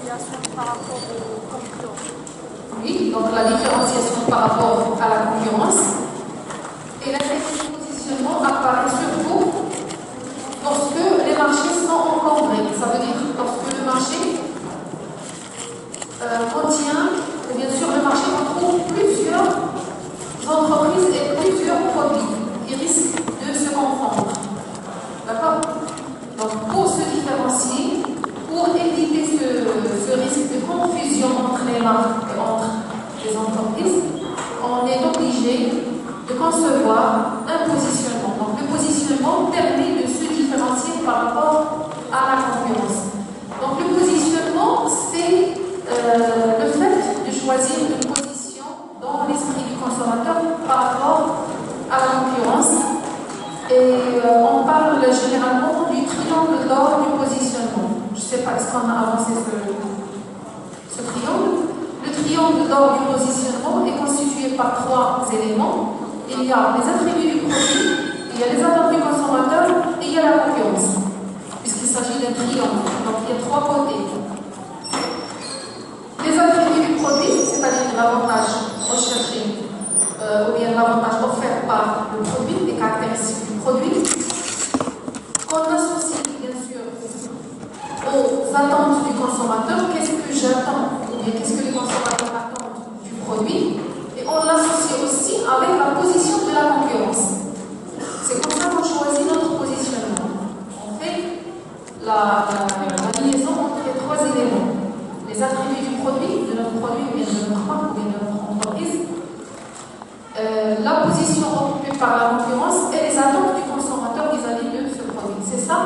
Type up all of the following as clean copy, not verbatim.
différenciation par rapport aux concurrents. Oui, donc la différenciation par rapport à la concurrence. Et l'intérêt du positionnement apparaît surtout lorsque les marchés sont encombrés. Ça veut dire lorsque le marché contient, ou bien sûr le marché retrouve plusieurs entreprises et plusieurs produits qui risquent de se confondre. D'accord? Donc pour se différencier, pour éviter ce risque de confusion entre les marques et entre les entreprises, on est obligé de concevoir un positionnement. Donc le positionnement permet de se différencier par rapport à la concurrence. Donc le positionnement, c'est le fait de choisir une position dans l'esprit du consommateur par rapport à la concurrence. Et on parle généralement du triangle d'or du positionnement. Je ne sais pas, est-ce qu'on a avancé ce triangle? Le triangle d'or du positionnement est constitué par 3 éléments. Il y a les attributs du produit, il y a les attentes du consommateur et il y a la concurrence. Puisqu'il s'agit d'un triangle, donc il y a 3 côtés. Les attributs du produit, c'est-à-dire l'avantage recherché ou bien l'avantage offert par le produit, les caractéristiques du produit, qu'on associe bien sûr aux attentes du consommateur. Qu'est-ce que j'attends ou bien qu'est-ce que les consommateurs attendent du produit, et on l'associe aussi avec la position de la concurrence. C'est comme ça qu'on choisit notre positionnement. On fait la liaison entre les 3 éléments. Les attributs du produit, de notre produit ou bien de notre marque ou bien de notre entreprise, la position occupée par la concurrence et les attentes du consommateur vis-à-vis de ce produit. C'est ça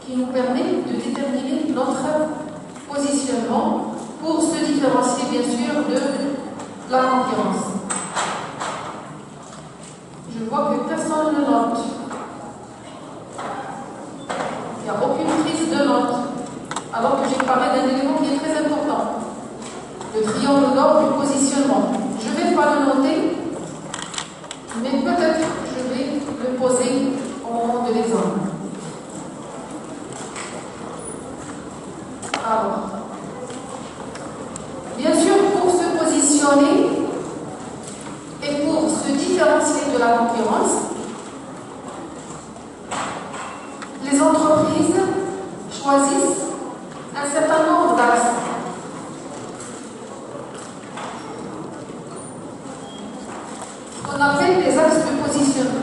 qui nous permet de déterminer notre positionnement pour se différencier bien sûr de la concurrence. Je vois que personne ne note. Il n'y a aucune prise de note. Alors que j'ai parlé d'un élément qui est très important. Le triangle d'or du positionnement. Je ne vais pas le noter, mais peut-être que je vais le poser au moment de l'examen. Alors, bien sûr, pour se positionner et pour se différencier de la concurrence, les entreprises choisissent un certain nombre d'axes. On appelle les axes de positionnement.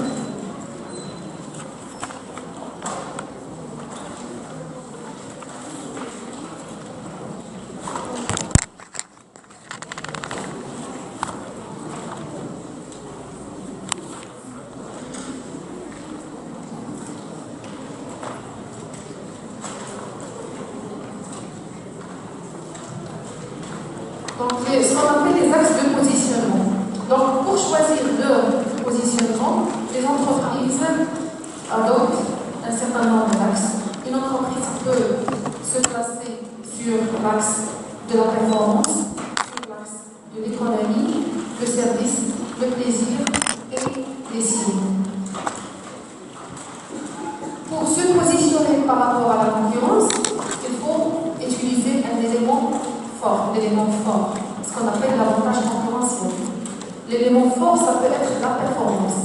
Donc, ce qu'on appelle les axes de positionnement. Donc, pour choisir leur positionnement, les entreprises adoptent un certain nombre d'axes. Une entreprise peut se placer sur l'axe de la performance, sur l'axe de l'économie, le service, le plaisir et les signes. Pour se positionner par rapport à la concurrence, il faut utiliser un élément fort, l'élément fort, ce qu'on appelle l'avantage concurrentiel. L'élément fort, ça peut être la performance.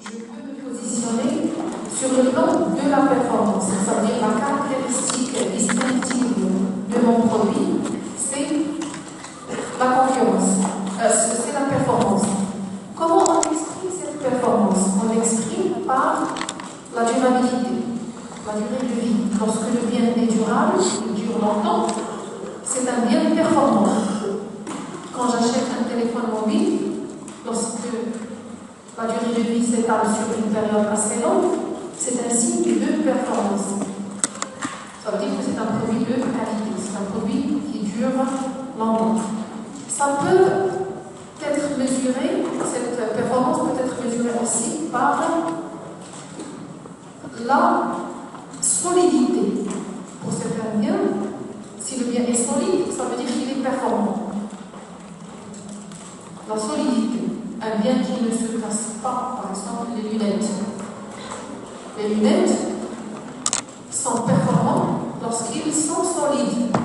Je peux me positionner sur le plan de la performance, ça veut dire la caractéristique distinctive de mon produit, c'est la concurrence, c'est la performance. Comment on exprime cette performance? On l'exprime par la durabilité, la durée de vie. Lorsque le bien est durable, il dure longtemps, c'est un bien performant. Quand j'achète un téléphone mobile, lorsque la durée de vie s'étale sur une période assez longue, c'est un signe de performance. Ça veut dire que c'est un produit de qualité, c'est un produit qui dure longtemps. Ça peut être mesuré, cette performance peut être mesurée aussi par la solidité. Pour certains biens, si le bien est solide, ça veut dire qu'il est performant. La solidité, un bien qui ne se casse pas, par exemple les lunettes. Les lunettes sont performantes lorsqu'ils sont solides.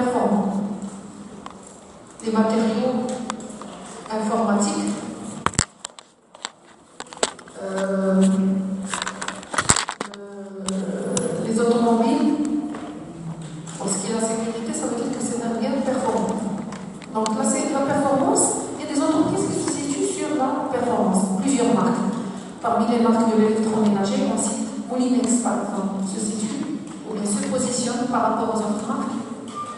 performants. Les matériaux informatiques, les automobiles, pour ce qui est la sécurité, ça veut dire que c'est un bien performant. Donc là, c'est la performance. Il y a des entreprises qui se situent sur la performance, plusieurs marques. Parmi les marques de l'électroménager, on cite Moulinex par exemple, se situe ou bien se positionne par rapport aux autres marques,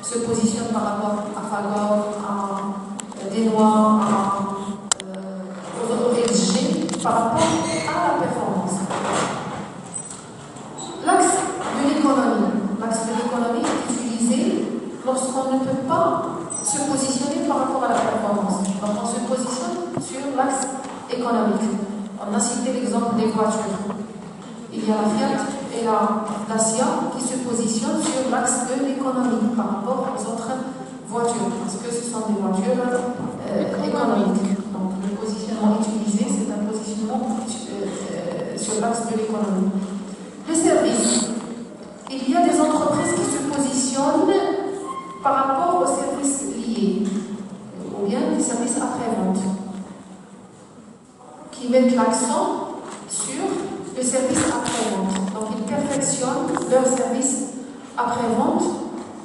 se positionne par rapport à Fagor, à Denois, aux autres LG, par rapport à la performance. L'axe de l'économie est utilisé lorsqu'on ne peut pas se positionner par rapport à la performance. Donc on se positionne sur l'axe économique. On a cité l'exemple des voitures. Il y a la Fiat et la Dacia qui se positionnent sur l'axe de l'économie par rapport aux autres voitures, parce que ce sont des voitures économiques. Donc le positionnement utilisé, c'est un positionnement sur l'axe de l'économie. Le service. Il y a des entreprises qui se positionnent par rapport aux services liés, ou bien des services après-vente, qui mettent l'accent sur le service après-vente. Donc, ils perfectionnent leur service après-vente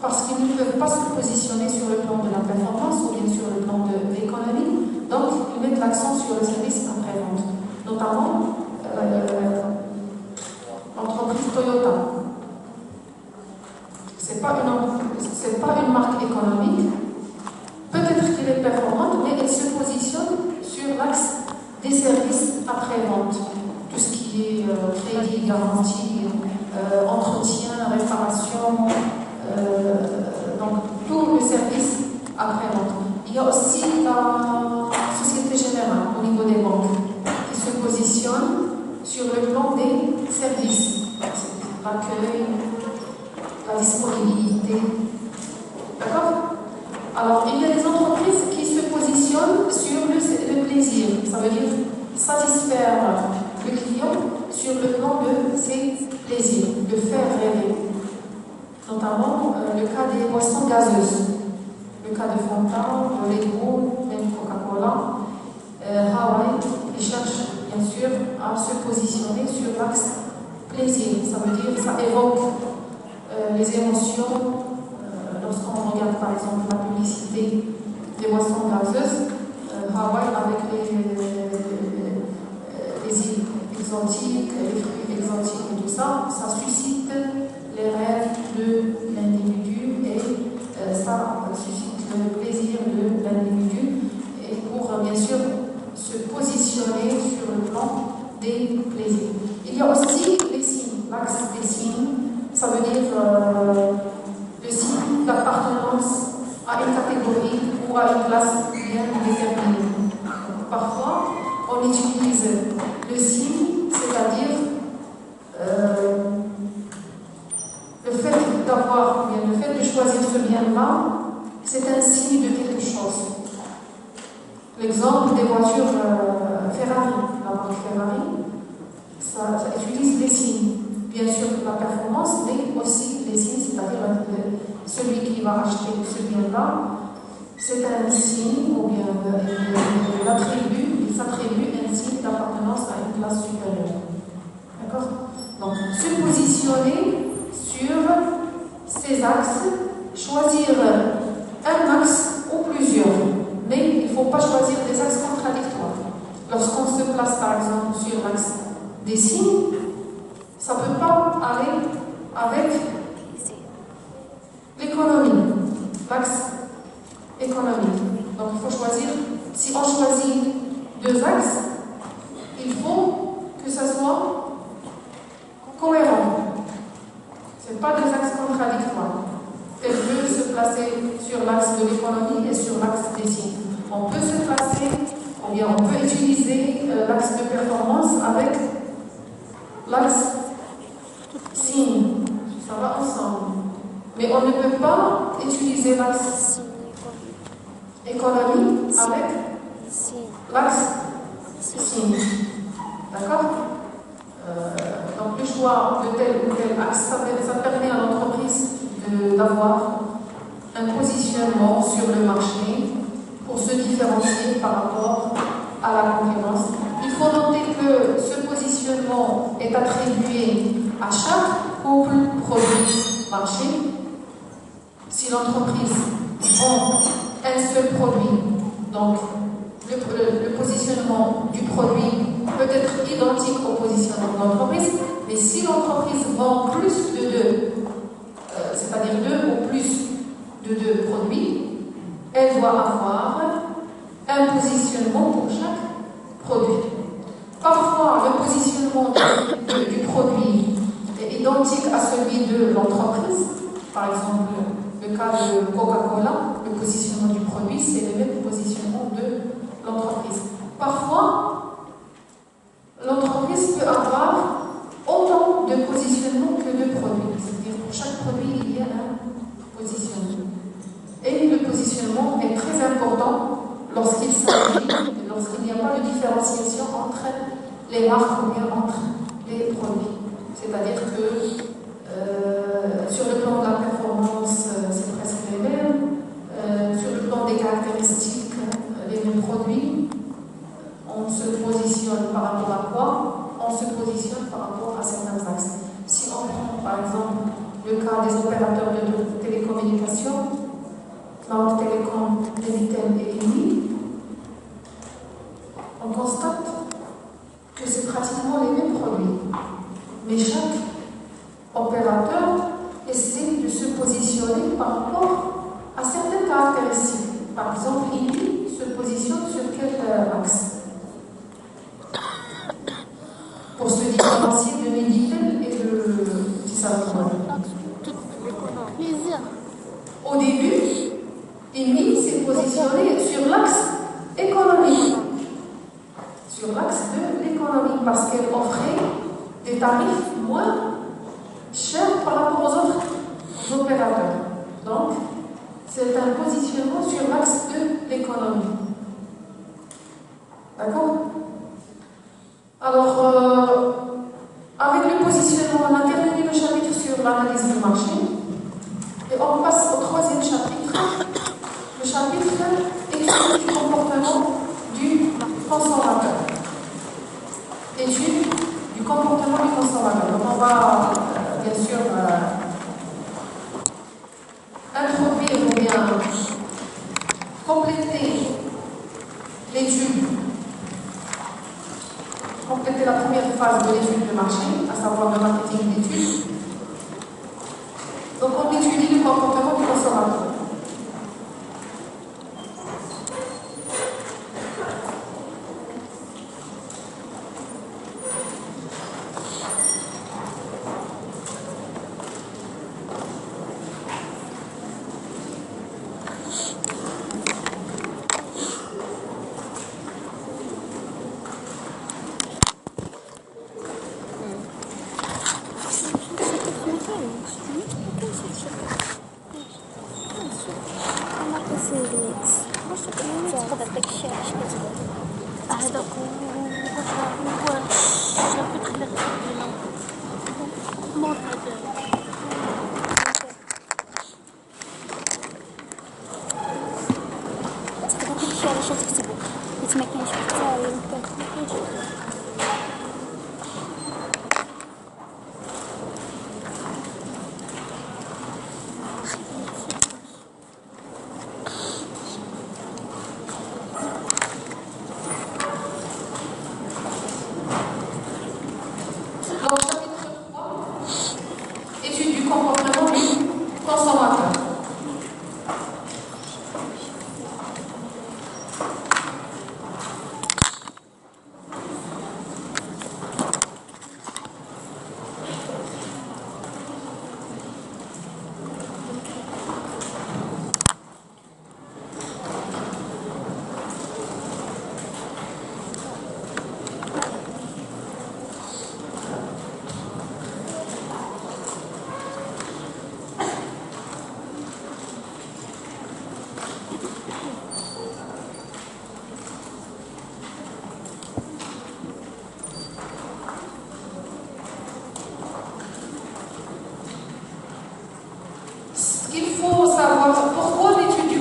parce qu'ils ne peuvent pas se positionner sur le plan de la performance ou bien sur le plan de l'économie. Donc, ils mettent l'accent sur le service après-vente. Notamment, l'entreprise Toyota. C'est pas une marque économique. Peut-être qu'elle est performante, mais elle se positionne sur l'axe des services après-vente. Tout ce qui est crédit, garantie, entretien, réparation, donc tout le service après-vente. Il y a aussi la Société Générale au niveau des banques qui se positionne sur le plan des services, l'accueil, la disponibilité. D'accord? Alors, il y a des entreprises qui se positionnent sur le plaisir, ça veut dire satisfaire le client sur le plan de ses plaisirs, de faire rêver. Notamment le cas des boissons gazeuses, le cas de Fanta, de Red Bull, même Coca-Cola, Hawaii, ils cherchent bien sûr à se positionner sur l'axe plaisir. Ça veut dire que ça évoque les émotions. Lorsqu'on regarde par exemple la publicité des boissons gazeuses, Hawaï avec les îles exotiques, les fruits exotiques et tout ça, ça suscite les rêves de l'individu et ça suscite le plaisir de l'individu. Et pour bien sûr se positionner sur le plan des plaisirs. Il y a aussi les signes, l'axe des signes, ça veut dire le signe d'appartenance à une catégorie ou à une classe bien déterminée. Parfois, on utilise le signe, c'est-à-dire le fait de choisir ce bien-là, c'est un signe de quelque chose. L'exemple des voitures Ferrari, la marque Ferrari, ça utilise les signes. Bien sûr la performance, mais aussi les signes, c'est-à-dire celui qui va acheter ce bien-là, c'est un signe ou bien il s'attribue un signe d'appartenance à une classe supérieure. D'accord? Donc, se positionner sur ces axes, choisir un axe ou plusieurs, mais il ne faut pas choisir des axes contradictoires. Lorsqu'on se place par exemple sur l'axe des signes, ça ne peut pas aller avec l'économie, l'axe économique. Donc il faut choisir, si on choisit deux axes, il faut que ça soit cohérent. Ce n'est pas des axes contradictoires. Elle veut se placer sur l'axe de l'économie et sur l'axe des signes. On peut se placer, ou bien on peut utiliser l'axe de performance avec l'axe signe. Ça va ensemble. Mais on ne peut pas utiliser l'axe économie avec l'axe signe. D'accord? Donc le choix de tel ou tel axe, ça permet à l'entreprise d'avoir un positionnement sur le marché pour se différencier par rapport à la concurrence. Il faut noter que ce positionnement est attribué à chaque couple produit-marché. Si l'entreprise vend un seul produit, donc le positionnement du produit peut être identique au positionnement de l'entreprise, mais si l'entreprise vend plus de deux, c'est-à-dire deux ou plus de deux produits, elle doit avoir un positionnement pour chaque produit. Parfois, le positionnement du produit est identique à celui de l'entreprise. Par exemple, le cas de Coca-Cola, le positionnement du produit, c'est le même positionnement de l'entreprise. Parfois, l'entreprise peut avoir autant de positionnements que de produits. C'est-à-dire pour chaque produit, il y a un positionnement. Et le positionnement est très important lorsqu'il n'y a pas de différenciation entre les marques ou bien entre les produits. C'est-à-dire que sur le plan de la performance, c'est presque les mêmes. Sur le plan des caractéristiques, les mêmes produits. On se positionne par rapport à quoi? On se positionne par rapport à certains axes. Si on prend par exemple le cas des opérateurs de télécommunications, Maroc Télécom, Denitel et Eni, on constate que c'est pratiquement les mêmes produits. Mais chaque opérateur essaie de se positionner par rapport à certaines caractéristiques. Par exemple, Eni se positionne sur quel axe? Pour se différencier de Meditel et de Tissarouen. Au début, Eni s'est positionné sur l'axe économique. Sur l'axe de l'économie, parce qu'elle offrait des tarifs moins chers par rapport aux autres opérateurs. Donc, c'est un positionnement sur l'axe de l'économie. D'accord? Alors, avec le positionnement, on a terminé le chapitre sur l'analyse du marché. Et on passe au troisième chapitre. Le chapitre étude du comportement du consommateur. Étude du comportement du consommateur. Donc on va bien sûr introduire ou bien compléter l'étude, compléter la première phase de l'étude de marché, à savoir le marketing d'études. Donc on étudie le comportement du consommateur. Il faut savoir pourquoi l'étude du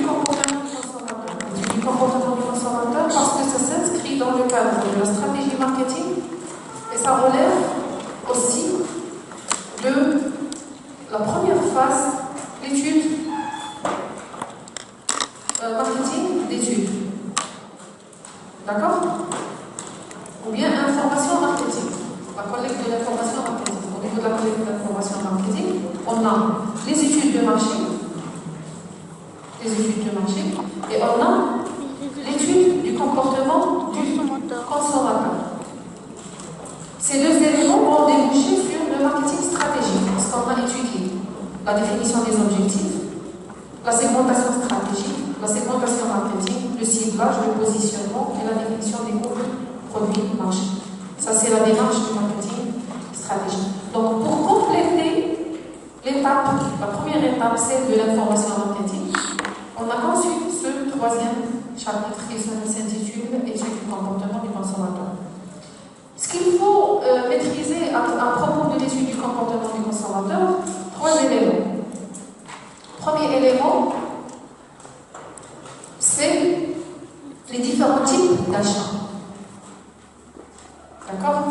de marché, et on a l'étude du comportement du consommateur. Ces deux éléments vont déboucher sur le marketing stratégique, parce qu'on a étudié la définition des objectifs, la segmentation stratégique, la segmentation marketing, le ciblage, le positionnement et la définition des groupes produits marché. Ça, c'est la démarche du marketing stratégique. Donc, pour compléter l'étape, la première étape, celle de l'information marketing, on a conçu ce troisième chapitre qui s'intitule Étude du comportement du consommateur. Ce qu'il faut maîtriser à propos de l'étude du comportement du consommateur, trois éléments. Premier élément, c'est les différents types d'achats. D'accord?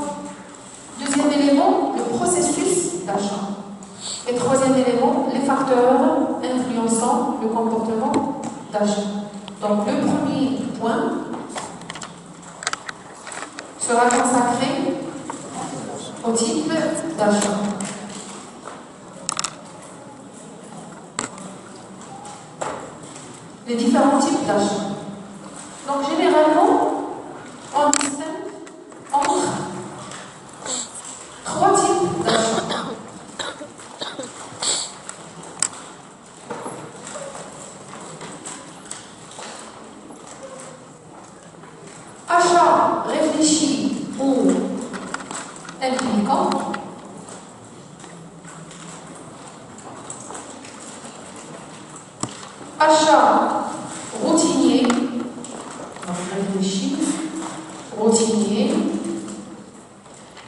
Deuxième élément, le processus d'achat. Et troisième élément, les facteurs influençant le comportement d'achat. Donc, le premier point sera consacré au type d'achat. Les différents types d'achats. Donc, généralement, on distingue entre trois types d'achats. Achat réfléchi ou impliquant. Achat routinier, donc réfléchi, routinier,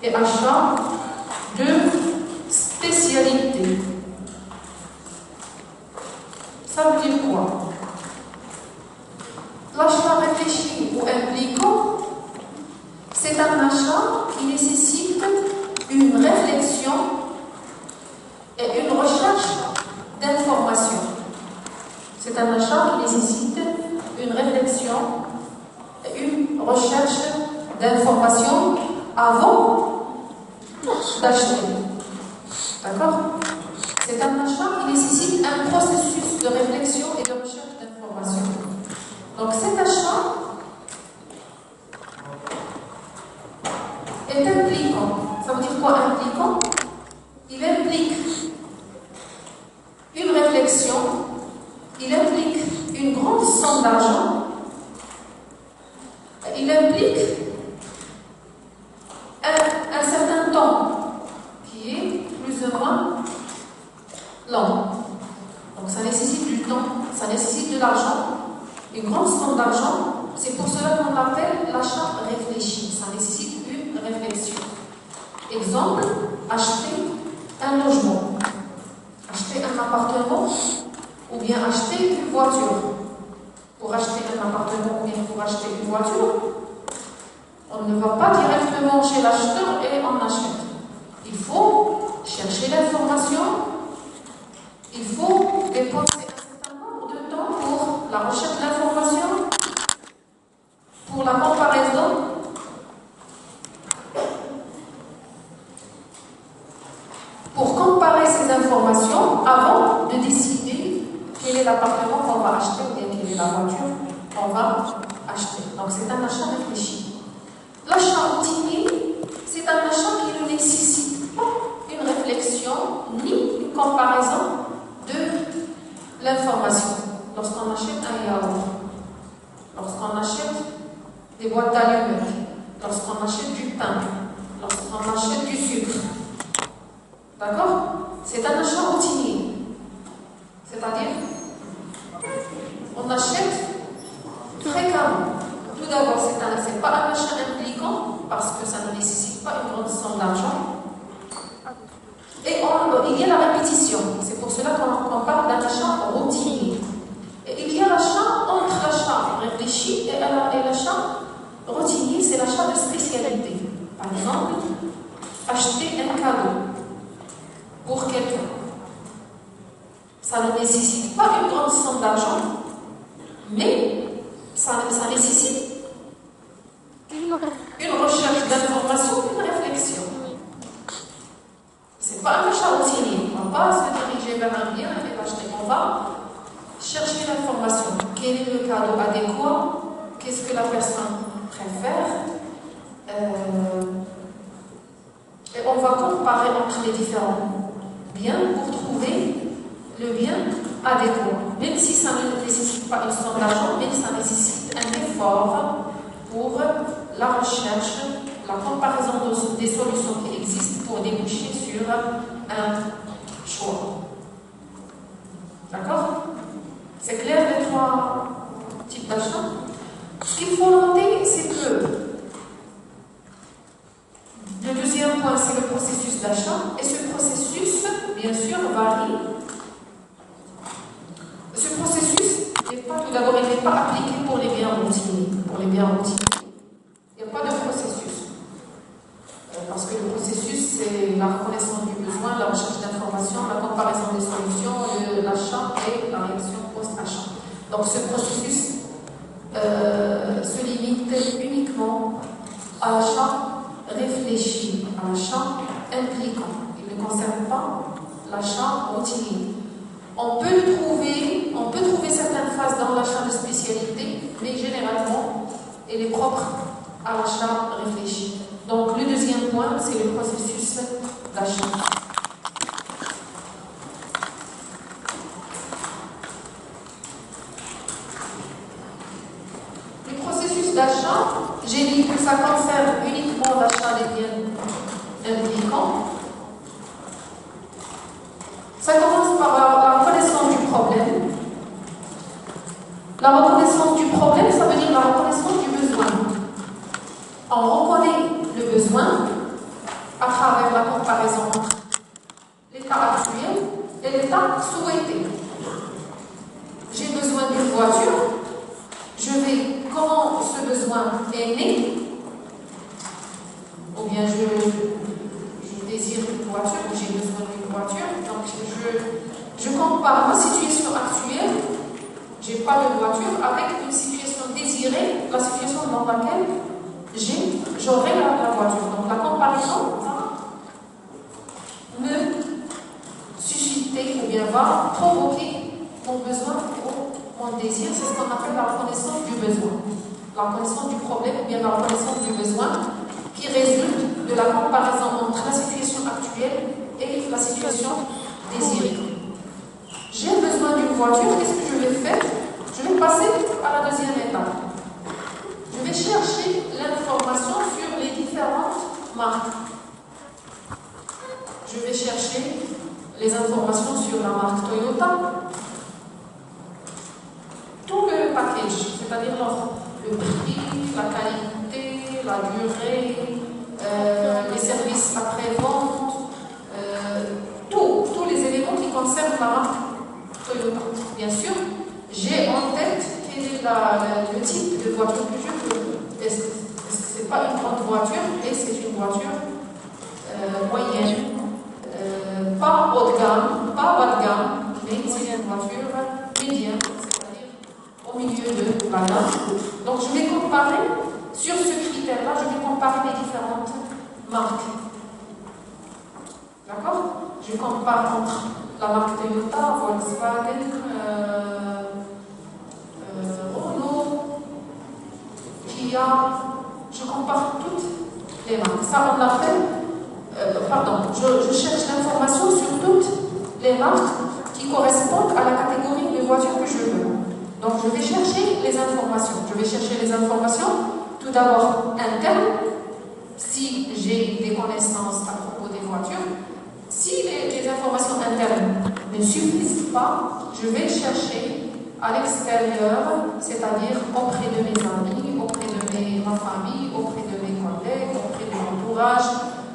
et achat de spécialité. Ça veut dire quoi? L'achat réfléchi ou impliquant, c'est un achat qui nécessite une réflexion et une recherche d'information. C'est un achat qui nécessite une réflexion et une recherche d'information avant d'acheter. D'accord? C'est un achat qui nécessite un processus de réflexion et de recherche d'information. Donc cet achat est impliquant. Ça veut dire quoi impliquant? Il implique une réflexion, il implique une grande somme d'argent, il implique un certain temps qui est plus ou moins long. Donc ça nécessite du temps, ça nécessite de l'argent, une grande somme d'argent. C'est pour cela qu'on l'appelle l'achat réfléchi. Ça nécessite une réflexion. Exemple, acheter un logement, acheter un appartement ou bien acheter une voiture. Pour acheter un appartement ou bien pour acheter une voiture, on ne va pas directement chez l'acheteur et on achète. Il faut chercher l'information, il faut dépenser un certain nombre de temps pour la recherche d'information, pour la comparaison, pour comparer ces informations avant de décider quel est l'appartement qu'on va acheter ou bien quelle est la voiture qu'on va acheter. Donc c'est un achat réfléchi. L'achat routinier, c'est un achat qui ne nécessite pas une réflexion ni une comparaison de l'information. Lorsqu'on achète un yaourt, lorsqu'on achète des boîtes d'allumettes, lorsqu'on achète du pain, lorsqu'on achète du sucre, d'accord? C'est un achat routinier. C'est-à-dire, on achète fréquemment. Tout d'abord, ce n'est pas un achat impliquant parce que ça ne nécessite pas une grande somme d'argent. Et il y a la répétition. C'est pour cela qu'on parle d'un achat routinier. Et il y a l'achat entre l'achat réfléchi et l'achat routinier, c'est l'achat de spécialité. Par exemple, acheter un cadeau pour quelqu'un. Ça ne nécessite pas une grande somme d'argent, mais ça nécessite une recherche d'information, une réflexion. Ce n'est pas un achat routinier. On ne va pas se diriger vers un bien et l'acheter. On va chercher l'information. quel est le cadeau adéquat, qu'est-ce que la personne préfère. Et on va comparer entre les différents biens pour trouver le bien adéquat. Même si ça ne nécessite pas une somme d'argent, mais ça nécessite un effort pour la recherche, la comparaison des solutions qui existent pour déboucher sur un choix. D'accord? C'est clair les trois types d'achats? Ce qu'il faut noter, c'est que le deuxième point, c'est le processus d'achat. Et ce processus, bien sûr, varie. Ce processus n'est pas, tout d'abord, il n'est pas appliqué pour les biens routiniers. Pour les biens routiniers, il n'y a pas de processus. Parce que le processus, c'est la reconnaissance du besoin, la recherche d'informations, la comparaison des solutions, l'achat et la réaction post-achat. Donc ce processus se limite uniquement à l'achat réfléchi, à l'achat impliquant. Il ne concerne pas l'achat routinier. On peut trouver certaines phases dans l'achat de spécialité, mais généralement, elle est propre à l'achat réfléchi. Donc le deuxième point, c'est le processus d'achat. Le processus d'achat, j'ai dit que ça concerne uniquement l'achat des biens impliquants. Ça commence par la reconnaissance du problème. La reconnaissance du problème, ça veut dire la reconnaissance du besoin. On reconnaît le besoin à travers la comparaison entre l'état actuel et l'état souhaité. J'ai besoin d'une voiture, je vais comment ce besoin est né, ou bien je désire une voiture, ou j'ai besoin d'une voiture, donc je compare ma situation actuelle, j'ai pas de voiture, avec une situation désirée, la situation dans laquelle j'aurai la voiture. Donc la comparaison va me susciter ou bien va provoquer mon besoin ou mon désir. C'est ce qu'on appelle la reconnaissance du besoin. La reconnaissance du problème ou bien la reconnaissance du besoin qui résulte de la comparaison entre la situation actuelle et la situation désirée. J'ai besoin d'une voiture, qu'est-ce que je vais faire? Je vais passer à la deuxième étape. Je vais chercher l'information sur les différentes marques. Je vais chercher les informations sur la marque Toyota. Tout le package, c'est-à-dire l'offre, le prix, la qualité, la durée, les services après-vente, tous les éléments qui concernent la marque Toyota. Bien sûr, j'ai en tête quel est le type de voiture que je veux. Est-ce que ce n'est pas une grande voiture et c'est une voiture moyenne, pas haut de gamme, pas bas de gamme, mais c'est une voiture médiane, c'est-à-dire au milieu de la gamme. Donc je vais comparer, sur ce critère-là, je vais comparer les différentes marques. D'accord? Je compare entre la marque Toyota, Volkswagen, Renault, Kia. Je compare toutes les marques. Ça, on l'appelle. Je cherche l'information sur toutes les marques qui correspondent à la catégorie de voiture que je veux. Donc, je vais chercher les informations. Je vais chercher les informations, tout d'abord internes, si j'ai des connaissances à propos des voitures. Si les informations internes ne suffisent pas, je vais chercher à l'extérieur, c'est-à-dire auprès de mes amis, auprès de ma famille, auprès de mes collègues, auprès de l'entourage,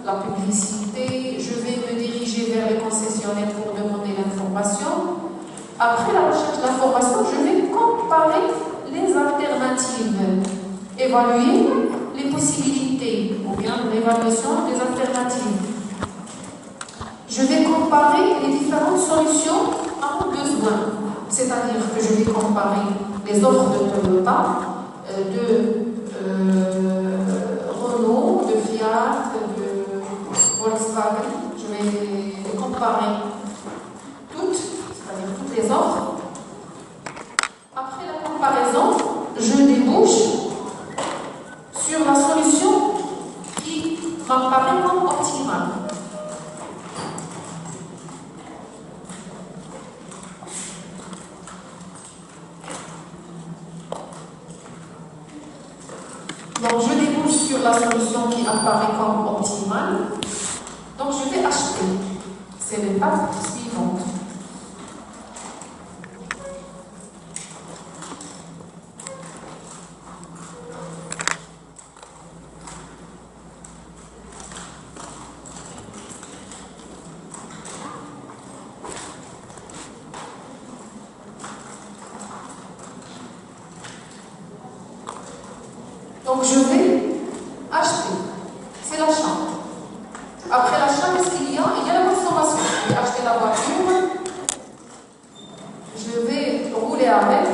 la publicité. Je vais me diriger vers les concessionnaires pour demander l'information. Après la recherche d'information, je vais comparer les alternatives, évaluer les possibilités, ou bien l'évaluation des alternatives. Je vais comparer les différentes solutions à mon besoin. C'est-à-dire que je vais comparer les offres de Toyota, de Renault, de Fiat, de Volkswagen. Je vais les comparer toutes, c'est-à-dire toutes les offres. Après la exemple, je débouche sur la solution qui m'apparaît comme optimale. Donc, je débouche sur la solution qui apparaît comme optimale. Donc, je vais acheter. C'est l'étape suivante. Donc, je vais acheter. C'est l'achat. Après l'achat, qu'est-ce qu'il y a? Il y a la consommation. Je vais acheter la voiture. Je vais rouler avec.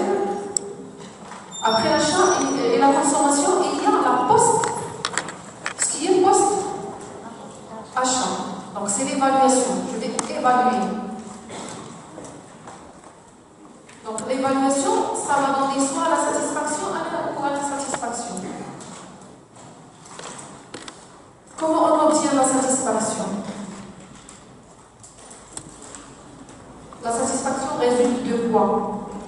Après l'achat et la consommation, il y a la post. Ce qui est post-achat. Donc, c'est l'évaluation. Je vais évaluer. Donc, l'évaluation, ça va donner soit la satisfaction ou à l'insatisfaction. Comment on obtient la satisfaction? La satisfaction résulte de quoi?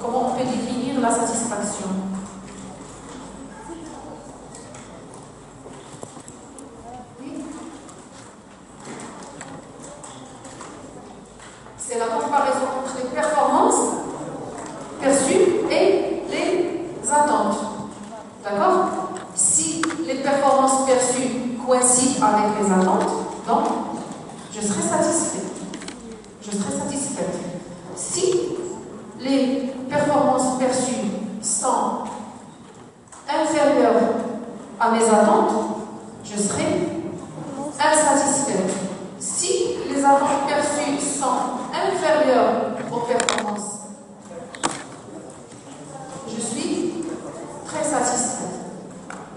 Comment on peut définir la satisfaction? Oui. C'est la comparaison entre les performances perçues et les attentes. D'accord? Si les performances perçues coïncident avec les attentes, donc je serai satisfait. Je serai satisfaite. Si les performances perçues sont inférieures à mes attentes, je serai insatisfaite. Si les attentes perçues sont inférieures aux performances, je suis très satisfaite.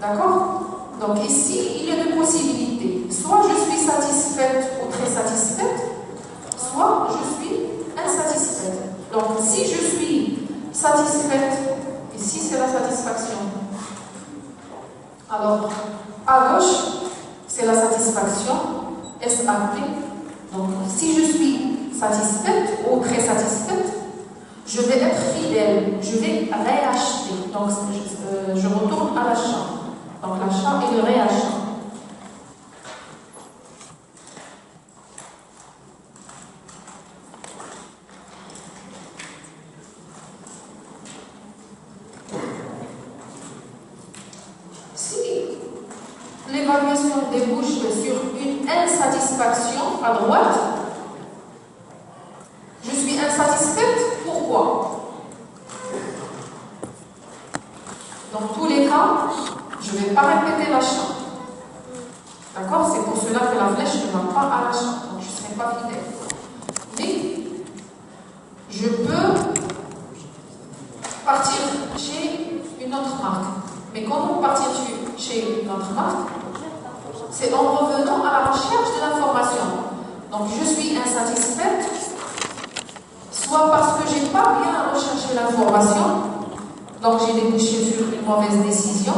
D'accord? Donc ici, il y a deux possibilités. Soit je suis satisfaite ou très satisfaite, soit je suis insatisfaite. Donc si je suis satisfaite, ici c'est la satisfaction. Alors, à gauche, c'est la satisfaction, SAP. Donc si je suis satisfaite ou très satisfaite, je vais être fidèle, je vais réacheter. Donc je retourne à l'achat. Donc l'achat et le réachat. Si l'évaluation débouche sur une insatisfaction à droite, je suis insatisfaite, pourquoi? Dans tous les cas, je ne vais pas répéter l'achat. D'accord? C'est pour cela que la flèche ne va pas à l'achat. Donc je ne serai pas fidèle. Mais je peux partir chez une autre marque. Mais comment partir chez une autre marque? C'est en revenant à la recherche de l'information. Donc je suis insatisfaite, soit parce que je n'ai pas bien recherché l'information, donc j'ai débouché sur une mauvaise décision.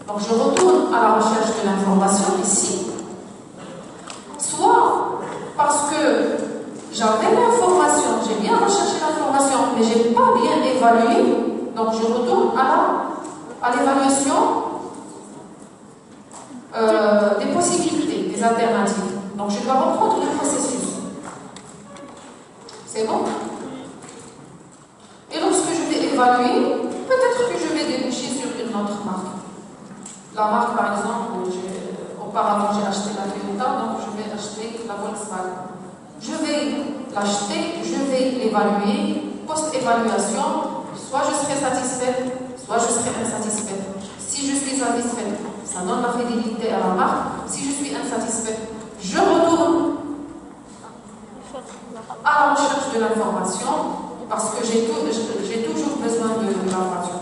Donc je retourne à la recherche de l'information ici, soit parce que j'avais l'information, j'ai bien recherché l'information, mais je n'ai pas bien évalué, donc je retourne à l'évaluation des possibilités, des alternatives. Donc je dois reprendre le processus. C'est bon? Et lorsque je vais évaluer, peut-être que je vais déboucher sur une autre marque. La marque, par exemple, auparavant j'ai acheté la Toyota, donc je vais acheter la Volkswagen. Je vais l'acheter, je vais l'évaluer, post-évaluation, soit je serai satisfaite, soit je serai insatisfaite. Si je suis satisfaite, ça donne la fidélité à la marque. Si je suis insatisfaite, je retourne à la recherche de l'information parce que j'ai toujours besoin de la voiture.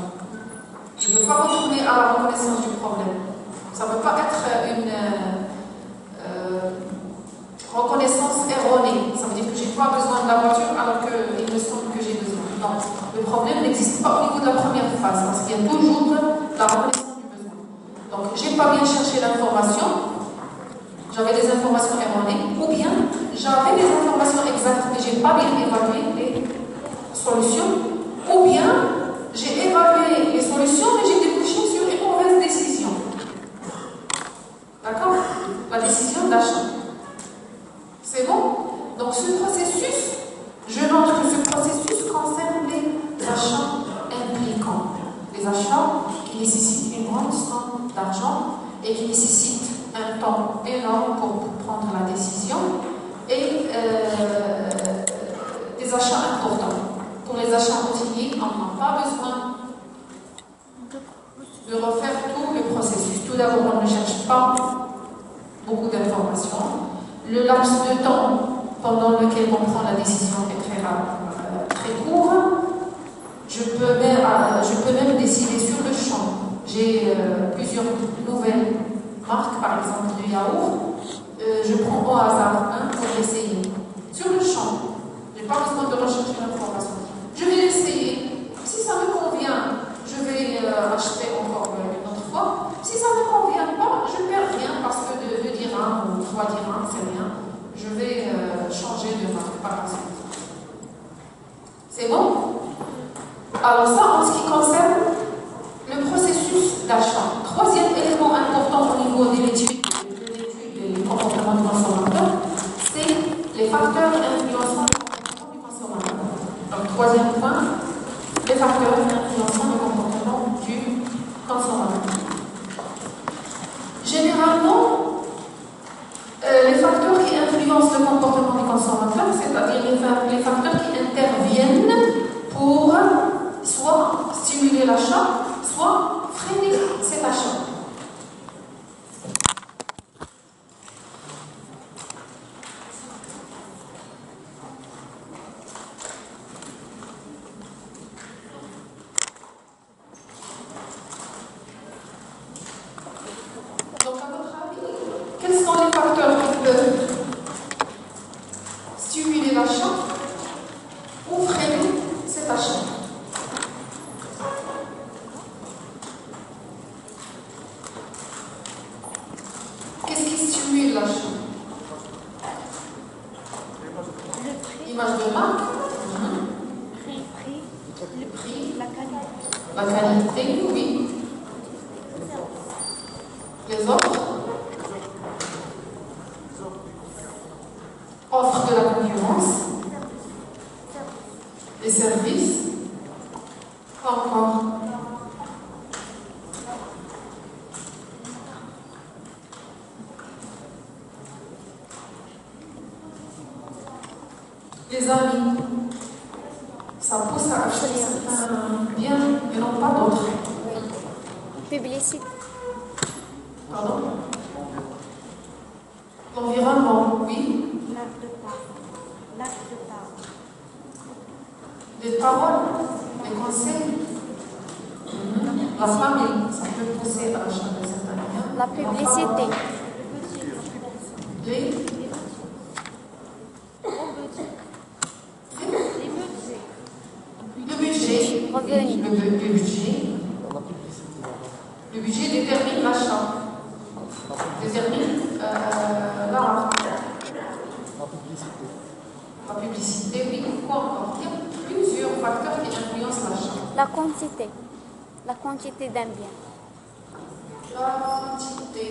Je ne peux pas retourner à la reconnaissance du problème. Ça ne peut pas être une reconnaissance erronée. Ça veut dire que je n'ai pas besoin de la voiture alors qu'il me semble que j'ai besoin. Non. Le problème n'existe pas au niveau de la première phase, parce qu'il y a toujours la reconnaissance du besoin. Donc, j'ai pas bien cherché l'information, j'avais des informations erronées, ou bien j'avais des informations exactes, mais j'ai pas bien évalué les solutions, ou bien j'ai évalué les solutions, mais j'ai débouché sur une mauvaise décision. D'accord? La décision d'achat. C'est bon? Donc, ce processus, je note que ce processus concerne les achats impliquants. Les achats qui nécessitent une grande somme d'argent et qui nécessitent un temps énorme pour prendre la décision et des achats importants. Pour les achats hôteliers, on n'a pas besoin de refaire tout le processus. Tout d'abord, on ne cherche pas beaucoup d'informations. Le laps de temps pendant lequel on prend la décision est très court. Je peux même décider sur le champ. J'ai plusieurs nouvelles marques, par exemple du yaourt. Je prends au hasard un pour l'essayer. Sur le champ, je n'ai pas besoin de rechercher l'information. Je vais l'essayer. Si ça me convient, je vais acheter encore une autre fois. Si ça ne me convient pas, je ne perds rien parce que de 2 dirhams ou 3 dirhams, c'est rien. Je vais changer de marque par la suite. C'est bon? Alors ça, en ce qui concerne le processus d'achat. Troisième élément important au niveau de l'étude du comportement du consommateur, c'est les facteurs influençant le comportement du consommateur. Donc, troisième point, les facteurs influençant le comportement du consommateur. Généralement, les facteurs qui influencent le comportement du consommateur, c'est-à-dire les facteurs qui interviennent pour soit stimuler l'achat, soit freiner cet achat. Donc, à votre avis, quels sont les facteurs qui peuvent stimuler l'achat ou freiner cet achat? Qu'est-ce qui stimule l'achat? L'image de marque, le prix, la la qualité, oui. Les offres, offre de la concurrence, les services, encore. Les amis, ça pousse à acheter certains biens et non pas d'autres. publicité, Pardon? L'environnement, oui. l'acte de parole, Les paroles, les conseils. La famille, ça peut pousser à l'achat de certains biens. la publicité, Les Le budget. Revenu. Le budget détermine l'achat. Détermine la marque. La publicité, oui. Quoi encore? Il y a plusieurs facteurs qui influencent l'achat. la quantité d'un bien, La quantité,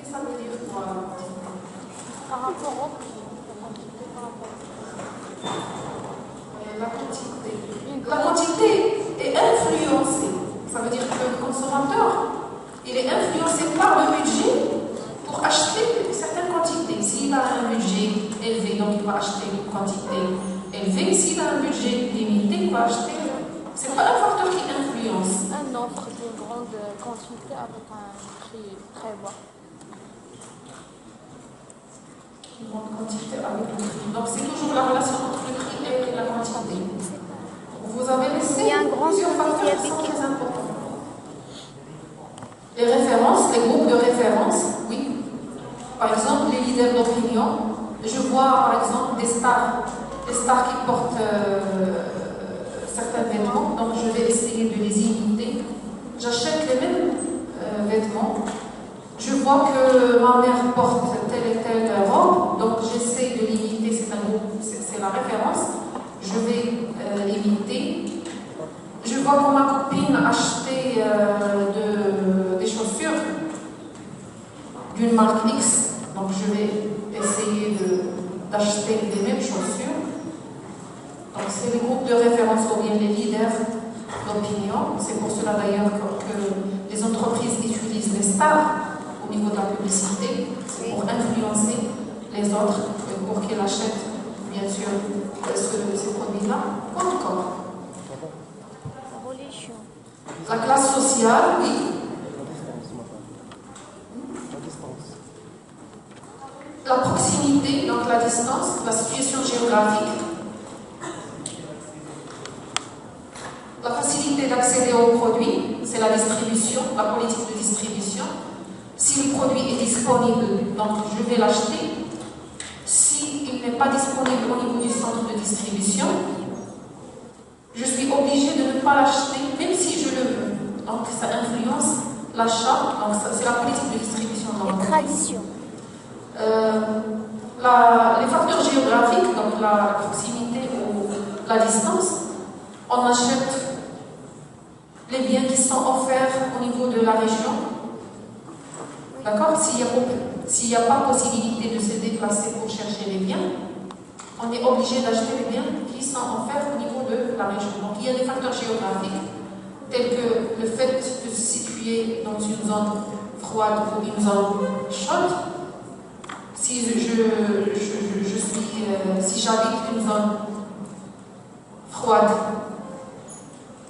ça veut dire quoi? par rapport au prix, La quantité est influencée. Ça veut dire que le consommateur, il est influencé par le budget pour acheter certaines quantités. S'il a un budget élevé, donc il va acheter une quantité élevée. S'il a un budget limité, il va acheter. Ce n'est pas un facteur qui influence. un offre de grande quantité avec un prix très bas. Une grande quantité avec le prix. Donc c'est toujours la relation entre le prix et la quantité. Vous avez laissé Il y a un grand plusieurs facteurs qui quantité sont avec- très importants. Les références, les groupes de référence, oui. Par exemple, les leaders d'opinion. Je vois par exemple des stars qui portent certains vêtements, donc je vais essayer de les imiter. J'achète les mêmes vêtements. Je vois que ma mère porte telle et telle robe, donc j'essaie de l'imiter, c'est la référence. Je vais l'imiter. Je vois que ma copine a acheté des chaussures d'une marque X, donc je vais essayer d'acheter les mêmes chaussures. Donc c'est les groupes de référence ou bien les leaders d'opinion. C'est pour cela d'ailleurs que les entreprises utilisent les stars au niveau de la publicité pour influencer les autres et pour qu'ils achètent bien sûr ces produits-là. Pas encore. La classe sociale, oui. La proximité, donc la distance, la situation géographique. La facilité d'accéder aux produits, c'est la distribution, la politique de distribution. Si le produit est disponible, donc je vais l'acheter. S'il n'est pas disponible au niveau du centre de distribution, je suis obligée de ne pas l'acheter, même si je le veux. Donc ça influence l'achat, donc c'est la politique de distribution. Les traditions. Les facteurs géographiques, donc la proximité ou la distance, on achète les biens qui sont offerts au niveau de la région. D'accord? S'il n'y a pas possibilité de se déplacer pour chercher les biens, on est obligé d'acheter les biens qui sont offerts au niveau de la région. Donc il y a des facteurs géographiques, tels que le fait de se situer dans une zone froide ou une zone chaude. Si si j'habite une zone froide,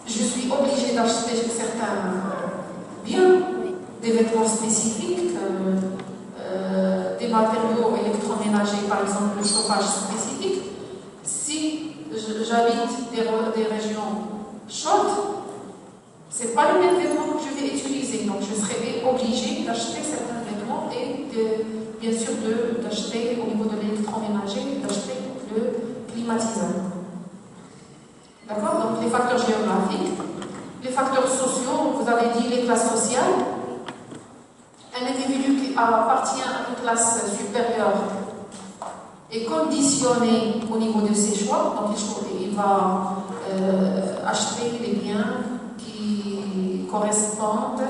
je suis obligée d'acheter certains biens, des vêtements spécifiques, des matériaux électroménagers, par exemple le chauffage spécifique. Si j'habite des régions chaudes, ce n'est pas le même vêtement que je vais utiliser. Donc je serai obligée d'acheter certains vêtements et bien sûr d'acheter au niveau de l'électroménager, d'acheter le climatiseur. D'accord? Donc les facteurs géographiques, les facteurs sociaux, vous avez dit les classes sociales. Un individu qui appartient à une classe supérieure est conditionné au niveau de ses choix, donc il va acheter les biens qui correspondent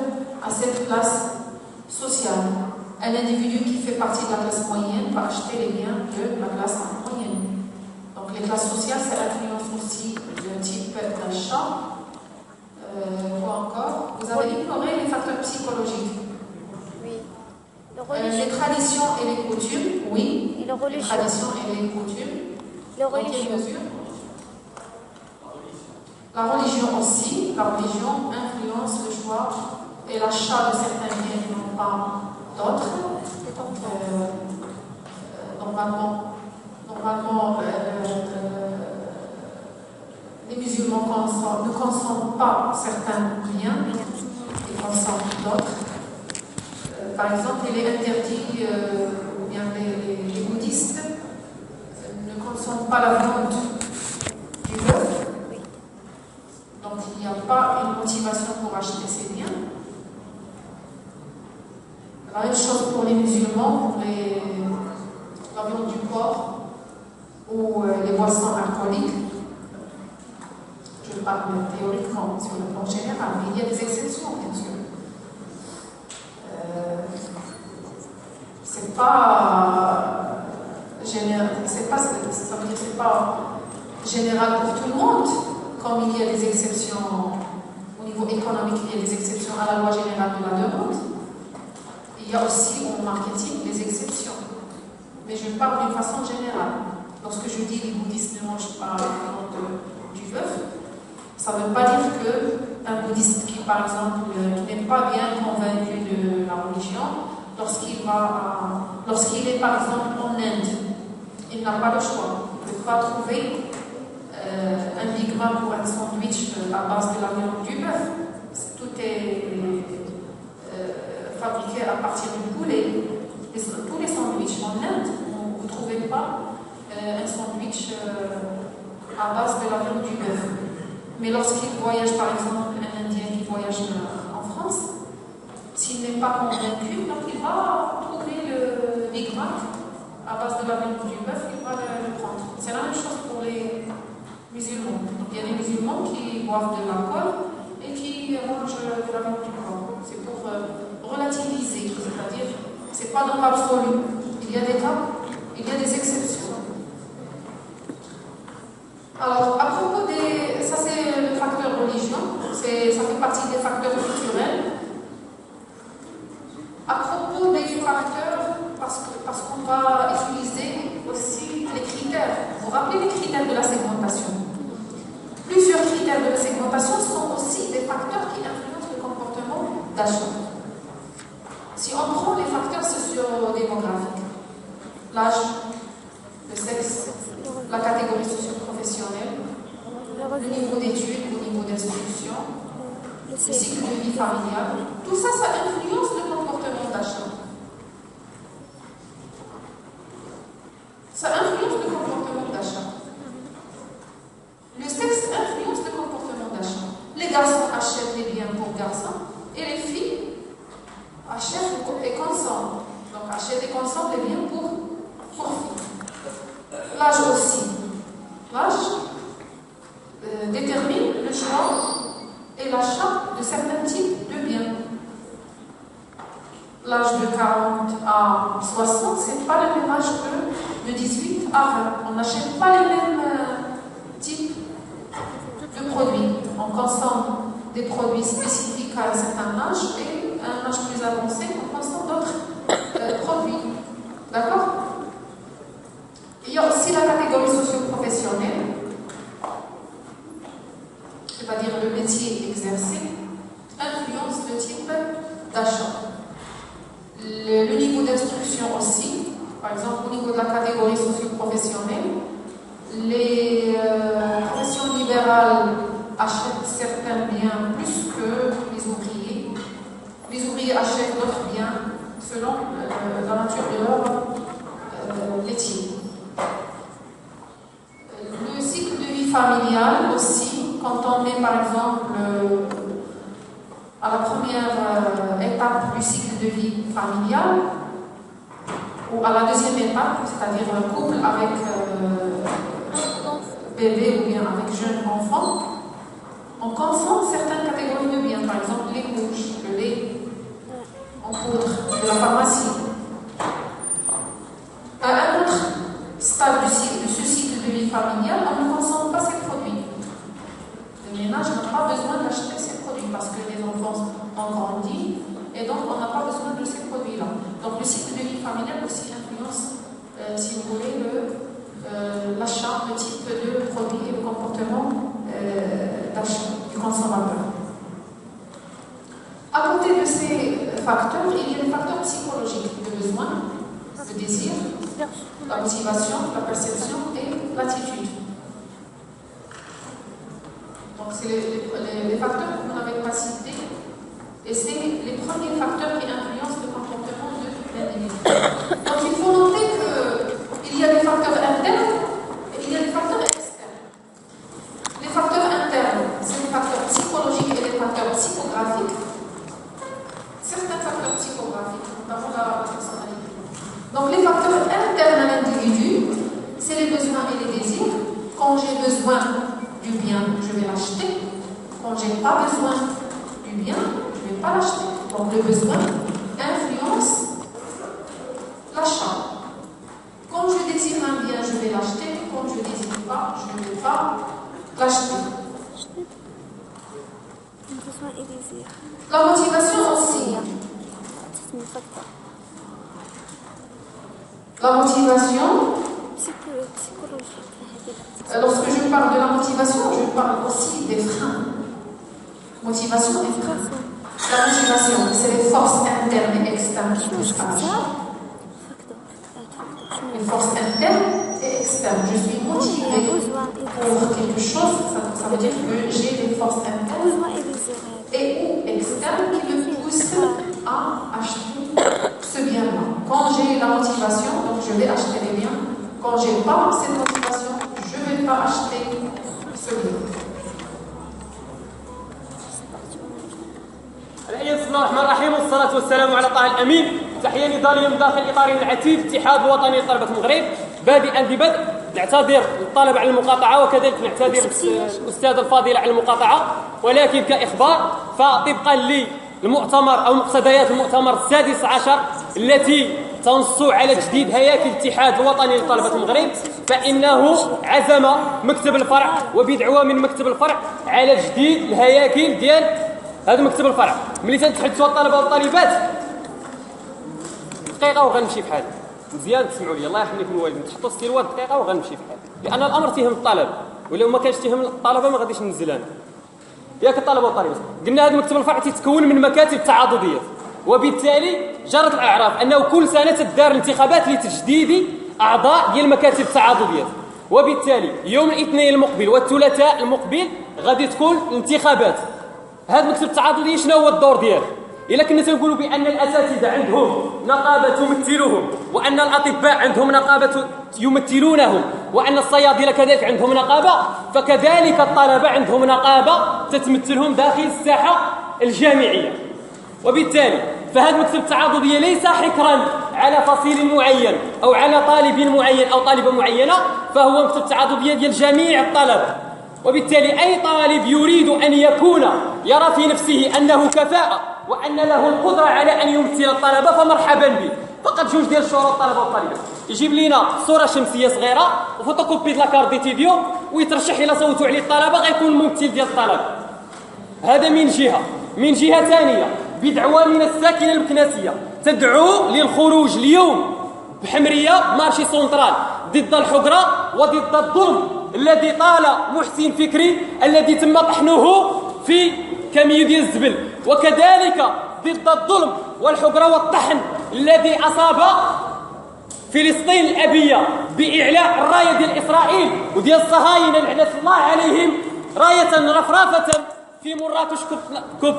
à cette classe sociale. Un individu qui fait partie de la classe moyenne va acheter les biens de la classe moyenne. Donc les classes sociales, ça influence aussi le type d'achat. Quoi encore? Vous avez ignoré les facteurs psychologiques. Les traditions et les coutumes, oui. Et le les traditions et les coutumes. Dans quelle mesure? La religion aussi. La religion influence le choix et l'achat de certains biens et non pas d'autres. Normalement, les musulmans ne consomment pas certains biens, ils consomment d'autres. Par exemple, il est interdit, ou bien les bouddhistes ne consomment pas la viande du bœuf. Donc il n'y a pas une motivation pour acheter ces biens. La même chose pour les musulmans, pour la viande du porc ou les boissons alcooliques. Je parle théoriquement, sur le plan général, mais il y a des exceptions, bien sûr. C'est pas général, ça veut dire c'est pas général pour tout le monde, comme il y a des exceptions au niveau économique, il y a des exceptions à la loi générale de la demande. Il y a aussi au marketing des exceptions. Mais je parle d'une façon générale. Lorsque je dis que les bouddhistes ne mangent pas la viande du bœuf, ça ne veut pas dire qu'un bouddhiste qui, par exemple, qui n'est pas bien convaincu de la religion, lorsqu'il est, par exemple, en Inde, il n'a pas le choix. Il ne peut pas trouver un Big Mac ou un sandwich à base de la viande du bœuf. Tout est fabriqué à partir du poulet. Tous les sandwichs en Inde, vous ne trouvez pas un sandwich à base de la viande du bœuf. Mais lorsqu'il voyage, par exemple, un Indien qui voyage en France, s'il n'est pas convaincu, donc il va trouver le Big Mac à base de la viande du bœuf, il va le prendre. C'est la même chose pour les musulmans. Donc, il y a des musulmans qui boivent de l'alcool et qui mangent de la viande du porc. C'est pour relativiser, c'est-à-dire, c'est pas dans l'absolu. Il y a des cas, il y a des exceptions. Alors, à propos des... Ça, c'est le facteur religion. Ça fait partie des facteurs culturels. À propos des facteurs, parce qu'on va utiliser aussi les critères. Vous vous rappelez les critères de la segmentation? Plusieurs critères de la segmentation sont aussi des facteurs qui influencent le comportement d'achat. Si on prend les facteurs socio-démographiques, l'âge, le sexe, la catégorie socio-professionnelle, le niveau d'études, le niveau d'instruction, le cycle de vie familial, tout ça, ça influence le comportement d'achat. Ça influence le comportement d'achat. Le sexe influence le comportement d'achat. Les garçons achètent les biens pour garçons et les filles achètent et consomment. Donc achètent et consomment les biens pour filles. L'âge aussi. L'âge détermine le choix et l'achat de certains types de biens. L'âge de 40 à 60, ce n'est pas le même âge que de 18 à 20. On n'achète pas les mêmes types de produits. On consomme des produits spécifiques à un certain âge et à un âge plus avancé, on consomme d'autres produits. D'accord? Il y a aussi la catégorie socio-professionnelle, c'est-à-dire le métier exercé, influence le type d'achat. Le niveau d'instruction aussi, par exemple au niveau de la catégorie socio-professionnelle, les professions libérales achètent certains biens plus que les ouvriers. Les ouvriers achètent d'autres biens selon la nature de leur métier. Le cycle de vie familial aussi, quand on est par exemple à la première étape du cycle de vie familial, ou à la deuxième étape, c'est-à-dire un couple avec bébé ou bien avec jeune enfant, on consomme certaines catégories de biens, par exemple les couches, le lait en poudre, de la pharmacie. À un autre stade de ce cycle de vie familial, on ne consomme pas ces produits. Le ménage n'a pas besoin d'acheter ces produits parce que les enfants ont grandi et donc on n'a pas besoin de ces produits-là. Donc le cycle de vie familial aussi influence, si vous voulez, l'achat, le type de produit et le comportement d'achat du consommateur. À côté de ces facteurs, il y a des facteurs psychologiques, le besoin, le désir, la motivation, la perception et l'attitude. Donc c'est les facteurs que vous n'avez pas cités et c'est les premiers facteurs qui influencent le comportement de l'individu. Donc il faut noter qu'il y a des facteurs internes et il y a des facteurs externes. Les facteurs internes, c'est les facteurs psychologiques et les facteurs psychographiques. Certains facteurs psychographiques, notamment la personnalité. Donc les facteurs internes à l'individu, c'est les besoins et les désirs. Quand j'ai besoin du bien, je vais l'acheter. Quand je n'ai pas besoin du bien, je ne vais pas l'acheter. Donc le besoin influence l'achat. Quand je désire un bien, je vais l'acheter. Quand je ne désire pas, je ne vais pas l'acheter. La motivation aussi. La motivation, lorsque je parle de la motivation, je parle aussi des freins. Motivation et freins. La motivation, c'est les forces internes et externes qui poussent à l'achat. Les forces internes et externes. Je suis motivée pour quelque chose, ça veut dire que j'ai des forces internes et ou externes qui me poussent à acheter ce bien-là. Quand j'ai la motivation, donc je vais acheter les biens. Quand je n'ai pas cette motivation, je ne vais pas acheter ce bien. بسم الله الرحمن الرحيم والصلاة والسلام على طه الأمين. تحية نضالية من داخل إطارنا العتيد الاتحاد الوطني لطلبة المغرب. بادئا ببدء نعتذر الطلبة على المقاطعة، وكذلك نعتذر الأستاذة الفاضلة على المقاطعة، ولكن كإخبار فطبقا للمؤتمر أو مقتضيات المؤتمر السادس عشر التي تنص على تجديد هياكل الاتحاد الوطني لطلبة المغرب، فإنه عزم مكتب الفرع وبدعوة من مكتب الفرع على تجديد الهياكل ديال هذا مكتب الفرع. ملي تنتحدثوا الطلبة والطالبات دقيقة وغنمشي بحال مزيان، تسمعوا لي الله يحميكم الوالدين، تحطوا السيروات دقيقة وغنمشي بحال، لأن الأمر تهم الطلبة، ولو ما كانش تهم الطلبة ما غاديش ننزل أنا. ياك الطلبة والطالبات قلنا هذا مكتب الفرع تتكون من مكاتب تعاضدية، وبالتالي جرت الأعراف أنه كل سنة تدار الانتخابات لتجديد أعضاء ديال المكاتب التعاضدية، وبالتالي يوم الاثنين المقبل والثلاثاء المقبل غادي تكون الانتخابات. هذا المكتب التعاضدي شنو هو الدور ديالو؟ إلا كنا تنقولوا بأن الأساتذة عندهم نقابة تمثلهم، وأن الأطباء عندهم نقابة يمثلونهم، وأن الصيادلة كذلك عندهم نقابة، فكذلك الطلبة عندهم نقابة تتمثلهم داخل الساحة الجامعية. وبالتالي فهذا المكتب التعاضدي ليس حكرا على فصيل معين أو على طالب معين أو طالبة معينة، فهو مكتب تعاضدي ديال جميع الطلبة. وبالتالي أي طالب يريد أن يرى في نفسه أنه كفاءة وأن له القدرة على أن يمثل الطلبة فمرحبا به. فقط جوج ديال الشروط الطلبة والطالبات: يجيب لنا صورة شمسية صغيرة وفوتوكوبي لاكارت دي فيديو ويترشح إلى صوتوا عليه الطلبة غيكون الممثل ديال الطلبة. هذا من جهة. من جهة ثانية بدعوة من الساكنة المكناسية تدعو للخروج اليوم بحمرية مارشي سونترال ضد الحجرة وضد الظلم الذي طال محسن فكري الذي تم طحنه في كمية ديال الزبل، وكذلك ضد الظلم والحجرة والطحن الذي أصاب فلسطين الأبية بإعلاء الراية ديال إسرائيل وديال الصهاينة لعنة الله عليهم راية رفرافة في مراكش كوب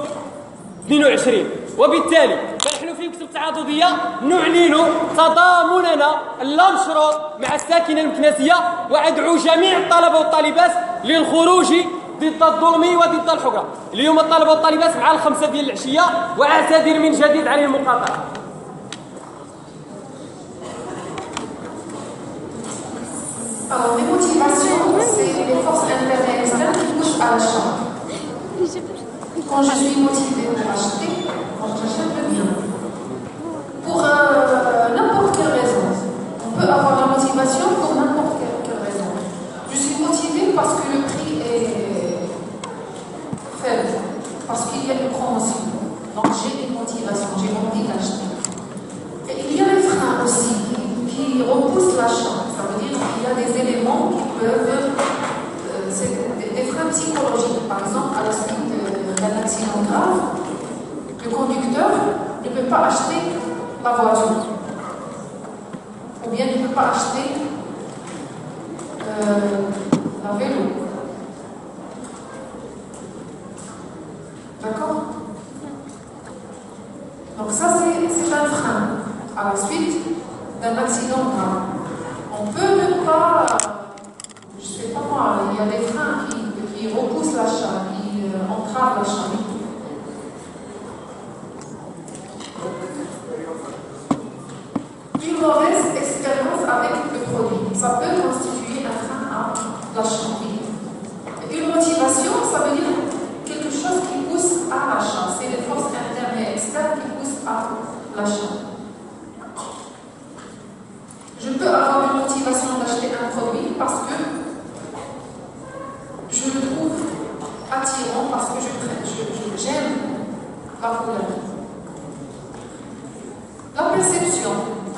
22. وبالتالي فنحن في مكتب التعاضدية نعلن تضامننا اللامشروط مع الساكنة المكناسية، وأدعو جميع الطلبة والطالبات للخروج ضد الظلم وضد الحجرة. اليوم الطلبة والطالبات مع 5 ديال العشية، وأعتذر من جديد عن المقاطعة. Alors, les motivations, c'est les forces internes et externes qui poussent à l'achat. Quand je suis motivée pour acheter, quand j'achète le bien. Pour n'importe quelle raison. On peut avoir la motivation pour n'importe quelle raison. Je suis motivée parce que le prix est faible, parce qu'il y a une promotion. Donc j'ai une motivation, j'ai envie d'acheter. Et il y a les freins aussi qui repoussent l'achat. Ça veut dire qu'il y a des éléments qui peuvent... c'est des freins psychologiques. Par exemple, à la suite d'un accident grave, le conducteur ne peut pas acheter la voiture. Ou bien il ne peut pas acheter la vélo. D'accord? Donc ça, c'est un frein à la suite d'un accident grave. On peut ne pas... Je ne sais pas moi, il y a des freins qui repoussent l'achat, qui entravent l'achat. Une mauvaise expérience avec le produit, ça peut constituer un frein à l'achat. Une motivation, ça veut dire quelque chose qui pousse à l'achat. C'est les forces internes et externes qui poussent à l'achat. Je peux avoir une motivation d'acheter un produit parce que je le trouve attirant, parce que j'aime la couleur. La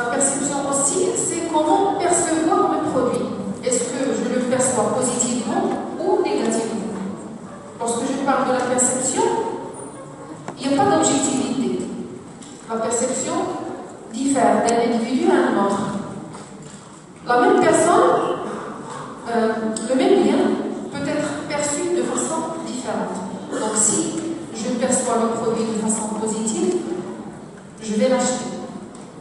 perception aussi, c'est comment percevoir le produit. Est-ce que je le perçois positivement ou négativement? Lorsque je parle de la perception, il n'y a pas d'objectivité. La perception diffère d'un individu à un autre. La même personne, le même bien peut être perçu de façon différente. Donc si je perçois le produit de façon positive, je vais l'acheter.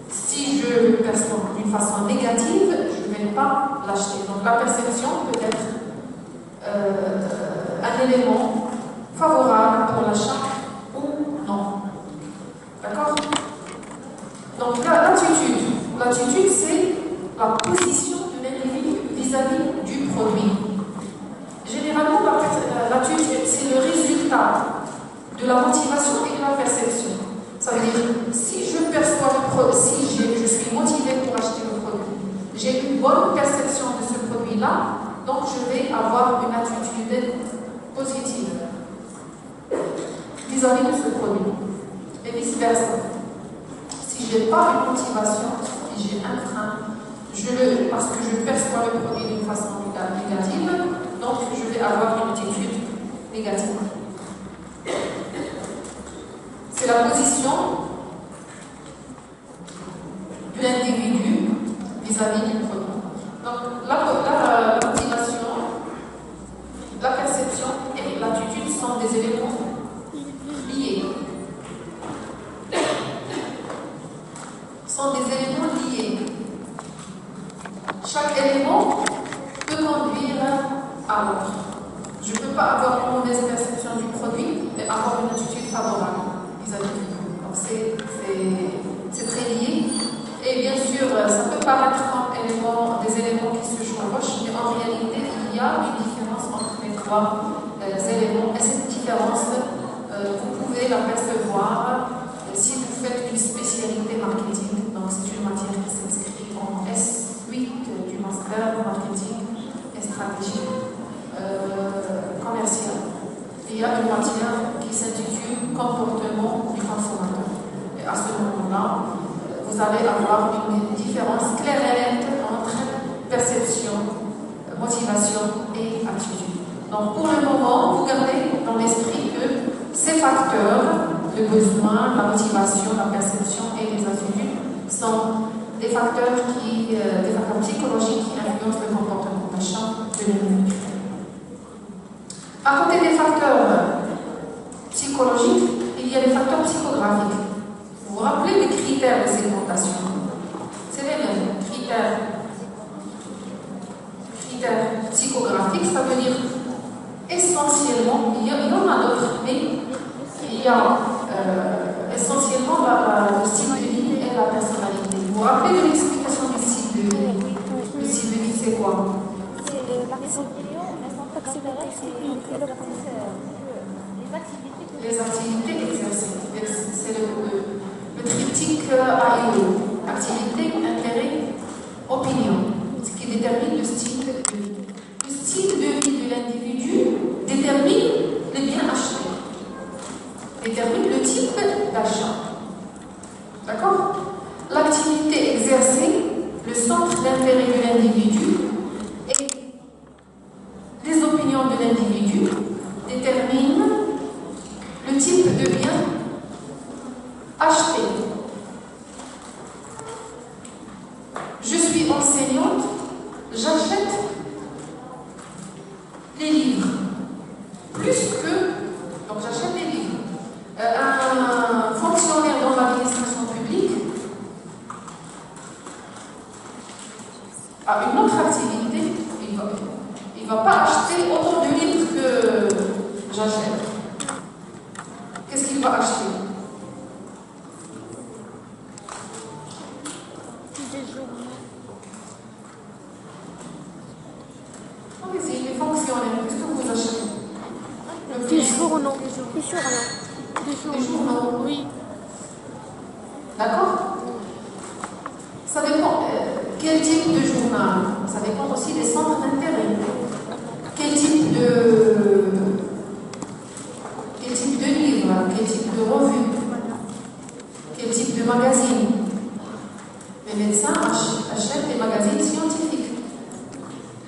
Si je le perçois d'une façon négative, je ne vais pas l'acheter. Donc la perception peut être un élément favorable pour l'achat ou non. de la motivation et de la perception. Ça veut dire, si je perçois le produit, si je suis motivée pour acheter le produit, j'ai une bonne perception de ce produit-là, donc je vais avoir une attitude positive vis-à-vis de ce produit. Et vice-versa. Si je n'ai pas une motivation, si j'ai un frein, parce que je perçois le produit d'une façon négative, donc je vais avoir une attitude négative. C'est la position de l'individu vis-à-vis du produit. Donc la motivation, la perception et l'attitude sont des éléments liés. Sont des éléments liés. Chaque élément peut conduire à l'autre. Je ne peux pas avoir une mauvaise perception du produit et avoir une attitude favorable vis-à-vis du produit. Donc c'est très lié. Et bien sûr, ça peut paraître comme des éléments qui se chevauchent, mais en réalité, il y a une différence entre les trois éléments. Et cette différence, vous pouvez l'apercevoir si vous faites une spécialité marketing. Donc c'est une matière qui s'inscrit en S8 du master marketing et stratégie commerciale. Il y a une matière qui s'intitule comportement du consommateur. Et à ce moment-là, vous allez avoir une différence claire et nette entre perception, motivation et attitude. Donc pour le moment, vous gardez dans l'esprit que ces facteurs, le besoin, la motivation, la perception et les attitudes sont des facteurs psychologiques qui influencent le comportement d'achat de l'individu. À côté des facteurs psychologiques, il y a les facteurs psychographiques. Vous vous rappelez les critères de segmentation? C'est les mêmes critères psychographiques, ça veut dire essentiellement, il y en a d'autres, mais il y a essentiellement le style de vie et la personnalité. Vous vous rappelez de l'explication du style de vie? Le style de vie, c'est quoi? Les activités exercées. C'est le triptyque AIO. Activité, intérêt, opinion. Ce qui détermine le style de vie. Le style de vie de l'individu détermine les biens achetés. Détermine le type d'achat. D'accord? L'activité exercée, le centre d'intérêt de l'individu et les opinions de l'individu déterminent le type de bien acheté. Je suis enseignante, j'achète les livres. Donc j'achète les livres. Un fonctionnaire dans l'administration publique a une autre activité. Il ne va pas acheter autant de livres que j'achète. Qu'est-ce qu'il va acheter? Allez-y, les fonctionnaires, qu'est-ce que vous achetez? Des journaux. Des journaux. Oui. D'accord? Ça dépend. Quel type de journal? Ça dépend aussi des centres d'intérêt. Quel type de livre? Quel type de revue? Quel type de magazine? Les médecins achètent des magazines scientifiques.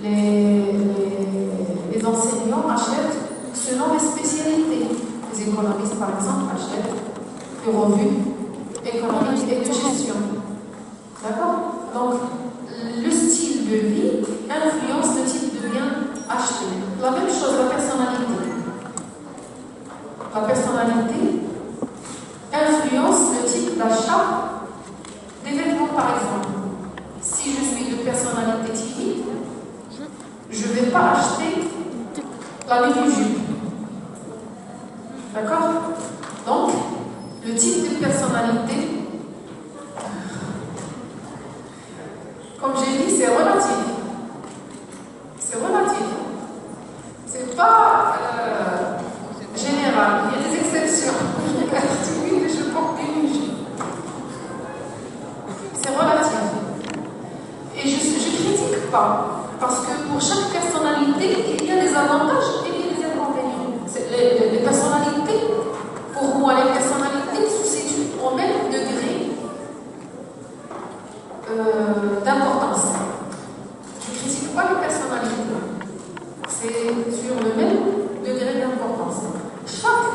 Les enseignants achètent selon les spécialités. Les économistes, par exemple, achètent des revues économiques et de gestion. D'accord? Donc, le style de vie influence le type de bien acheté. La même chose, la personnalité. La personnalité influence le type d'achat des vêtements, par exemple. Si je suis de personnalité timide, je ne vais pas acheter la mini-jupe. D'accord? Donc, le type de personnalité, comme j'ai dit, c'est relatif. C'est relatif. C'est pas général. Il y a des exceptions. pour chaque personnalité, il y a des avantages et il y a des inconvénients. Les personnalités, pour moi, les personnalités se situent au même degré d'importance. Je ne critique pas les personnalités. C'est sur le même degré d'importance. Chaque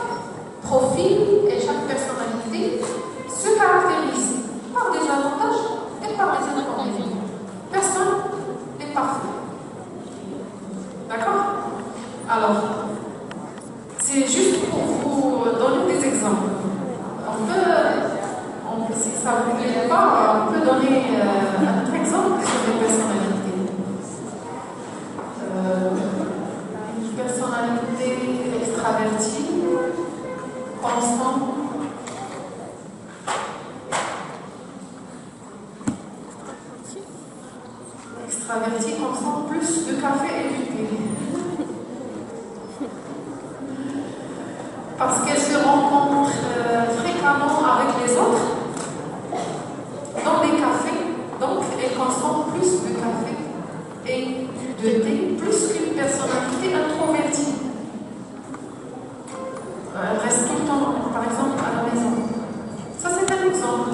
profil et chaque personnalité se caractérise par des avantages et par des inconvénients. Personne n'est parfait. D'accord? Alors, c'est juste pour vous donner des exemples. Si ça ne vous plaît pas, on peut donner un autre exemple sur les personnalités. Une personnalité extravertie, constante. Extravertie, constante, plus de café et du thé. Parce qu'elle se rencontre fréquemment avec les autres dans des cafés, donc elle consomme plus de café et de thé, plus qu'une personnalité introvertie. Elle reste tout le temps, par exemple, à la maison. Ça, c'est un exemple.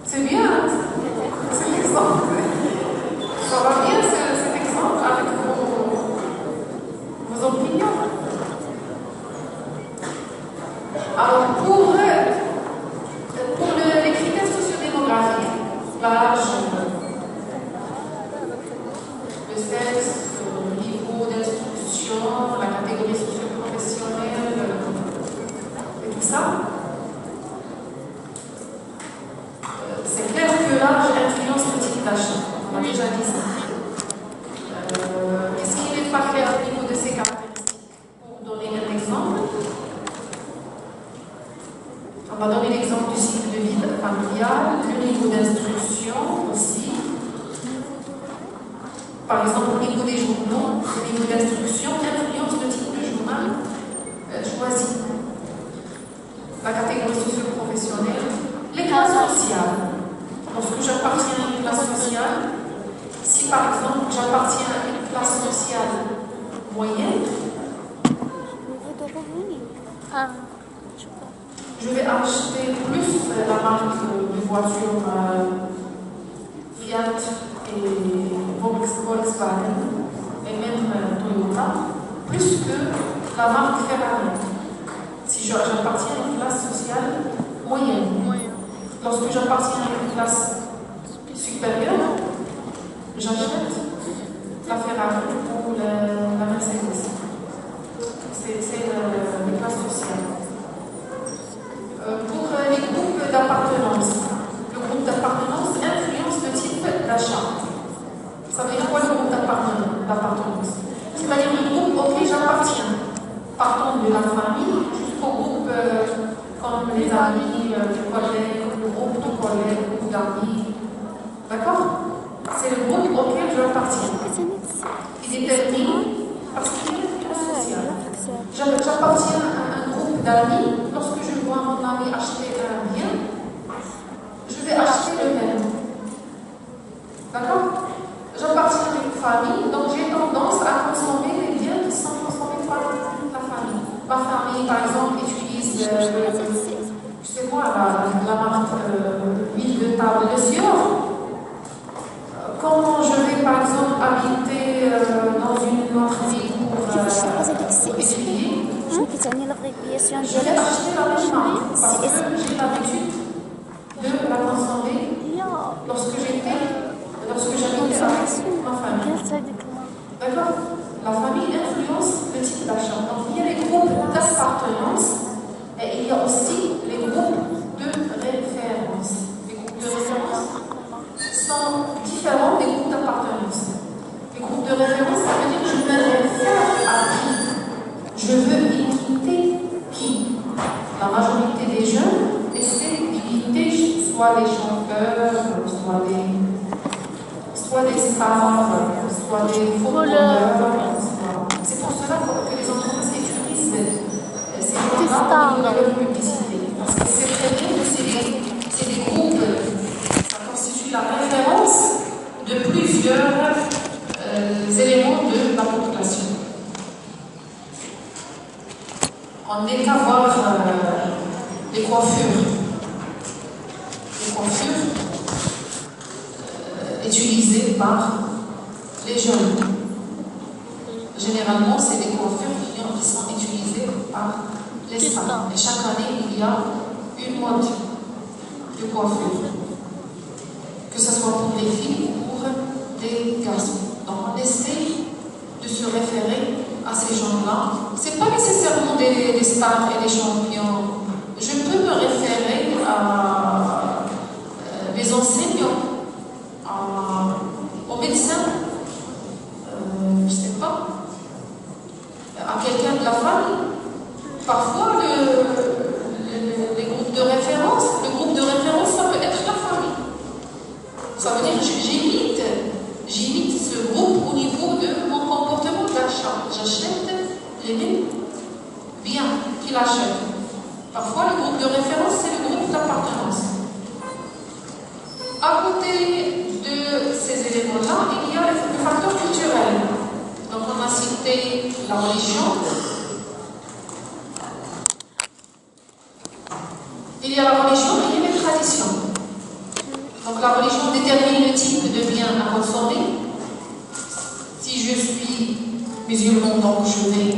C'est bien, hein? C'est l'exemple. Ça va bien, cet exemple, avec vos opinions. Alors, pour les critères sociodémographiques, l'âge, le sexe, le niveau d'instruction, la catégorie socio-professionnelle et tout ça, c'est clair que l'âge influence le type d'achat. On a déjà dit ça. Qu'est-ce qui n'est pas clair au niveau de ces caractéristiques? Pour donner un exemple, on va donner l'exemple du cycle de vie familial, le niveau d'instruction aussi. Par exemple, au niveau des journaux, le niveau d'instruction influence le type de journal choisi. La catégorie socio-professionnelle, les classes sociales. Lorsque j'appartiens à une classe sociale, si par exemple j'appartiens à une classe sociale moyenne, je vais acheter plus la marque de voiture Fiat et Volkswagen et même Toyota, plus que la marque Ferrari. Si j'appartiens à une classe sociale moyenne. Lorsque j'appartiens à une classe supérieure, j'achète la Ferrari ou la Mercedes. C'est les classes sociales. Pour les groupes d'appartenance, le groupe d'appartenance influence le type d'achat. Ça veut dire quoi le groupe d'appartenance? C'est-à-dire le groupe auquel j'appartiens, partant de la famille jusqu'au groupe comme les amis, les collègues, le groupe de collègues, le groupe d'amis. D'accord? C'est le groupe auquel j'appartiens. Il détermine parce qu'il y a une classe sociale. J'appartiens à un groupe d'amis. Lorsque je vois mon ami acheter un bien, je vais acheter le même. D'accord? J'appartiens à une famille, donc j'ai tendance à consommer les biens qui sont consommés par la famille. Ma famille, par exemple, utilise, je sais quoi, la marque huile de table de Sior. Quand je vais, par exemple, habiter dans une autre ville pour étudier, je vais acheter la même marque parce que j'ai l'habitude de la consommer lorsque j'habitais avec ma famille. D'accord? La famille influence le type d'achat. Donc il y a les groupes d'appartenance et il y a aussi les groupes de référence. Les groupes de référence sont différents des groupes d'appartenance. Les groupes de référence, ça veut dire que je me réfère à qui? Je veux imiter qui? La majorité des jeunes essaient d'imiter soit des chanteurs, soit des stars, soit des footballeurs. C'est pour cela que les entreprises utilisent ces groupes-là dans leur publicité. Parce que c'est très bien que c'est des groupes, ça constitue la référence de plusieurs On n'est qu'à voir les coiffures. Les coiffures utilisées par les jeunes. Généralement, c'est des coiffures qui sont utilisées par les femmes. Et chaque année, il y a une mode de coiffure. Que ce soit pour les filles ou pour les garçons. Donc, on essaie de se référer à ces gens-là. Ce n'est pas nécessairement des stars et des champions. Je peux me référer à des enseignants, aux médecins, je ne sais pas, à quelqu'un de la famille. Parfois, les groupes de référence, le groupe de référence, ça peut être la famille. Ça veut dire que j'imite ce groupe au niveau de mon comportement d'achat. J'achète les mêmes biens qu'il achète. Parfois, le groupe de référence, c'est le groupe d'appartenance. À côté de ces éléments-là, il y a le facteur culturel. Donc, on a cité la religion. Il y a la religion et il y a les traditions. Donc, la religion détermine le type de bien à consommer. Si je suis musulman, donc je ne vais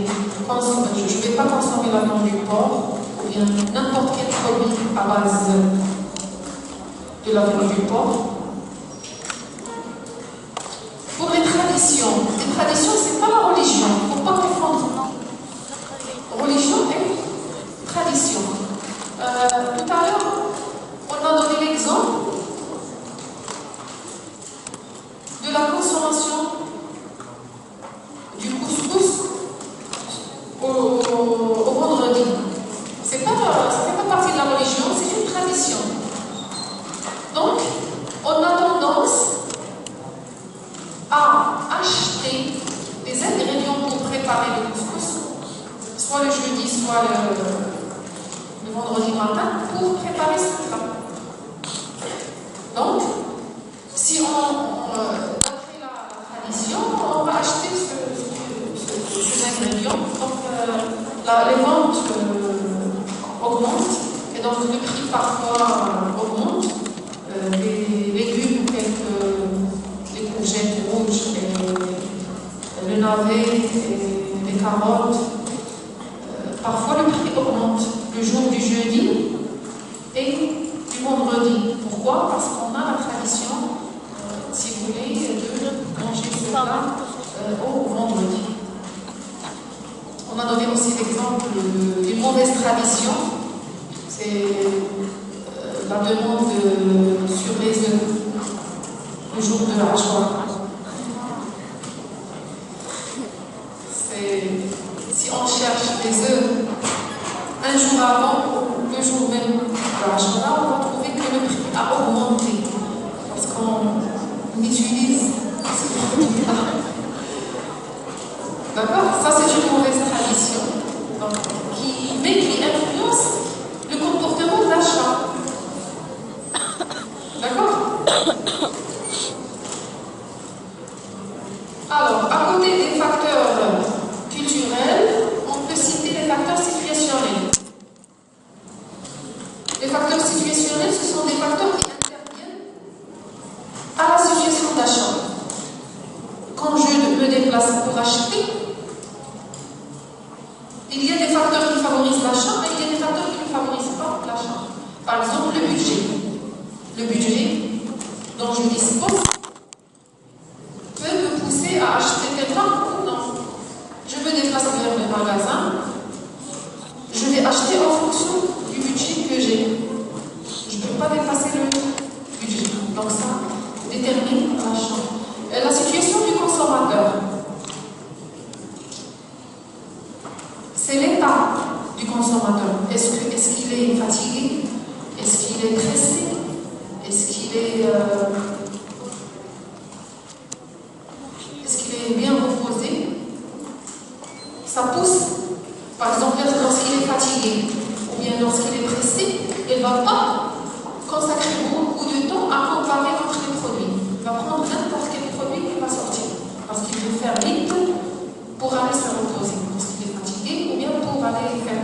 pas consommer la viande du porc ou bien n'importe quel produit à base de la viande du porc. Pour les traditions, ce n'est pas la religion. Il ne faut pas confondre religion et tradition. Tout à l'heure, on a donné l'exemple de la consommation du couscous au vendredi. Ça ne fait pas partie de la religion, c'est une tradition. Donc, on a tendance à acheter des ingrédients pour préparer le couscous, soit le jeudi, soit le vendredi matin, pour préparer ce plat. Donc, si d'après la tradition, on va acheter ces ingrédients. Donc, les ventes augmentent et donc le prix parfois augmente. Les légumes tels que les courgettes rouges, le navet, et les carottes, parfois le prix augmente le jour du jeudi et du vendredi. Pourquoi? Parce qu'on a la tradition, si vous voulez, de manger ce plat au vendredi. On a donné aussi l'exemple d'une mauvaise tradition, c'est la demande sur les œufs le jour de la Ashura. Si on cherche les œufs un jour avant ou le jour même de la Ashura, on va trouver que le prix a augmenté parce qu'on utilise ce produit-là. D'accord? Ça, c'est une mauvaise tradition, mais qui influence le comportement d'achat. D'accord? Alors, à côté des facteurs culturels, on peut citer les facteurs situationnels. Les facteurs situationnels, ce sont des facteurs qui interviennent à la situation d'achat. Quand je me déplace pour acheter, il y a des facteurs qui favorisent l'achat et il y a des facteurs qui ne favorisent pas l'achat. Par exemple, le budget. Le budget dont je dispose peut me pousser à acheter tel marque ou non. Je me déplace vers le magasin, je vais acheter en fonction du budget que j'ai. Je ne peux pas dépasser le budget. Donc ça détermine l'achat. La situation du consommateur. C'est l'état du consommateur. Est-ce qu'il est fatigué? Est-ce qu'il est pressé? Est-ce qu'il est bien reposé? Ça pousse, par exemple, lorsqu'il est fatigué ou bien lorsqu'il est pressé, il ne va pas consacrer beaucoup de temps à comparer entre les produits. Il va prendre n'importe quel produit qui va sortir parce qu'il veut faire vite pour aller se reposer, parce qu'il est fatigué ou bien pour aller faire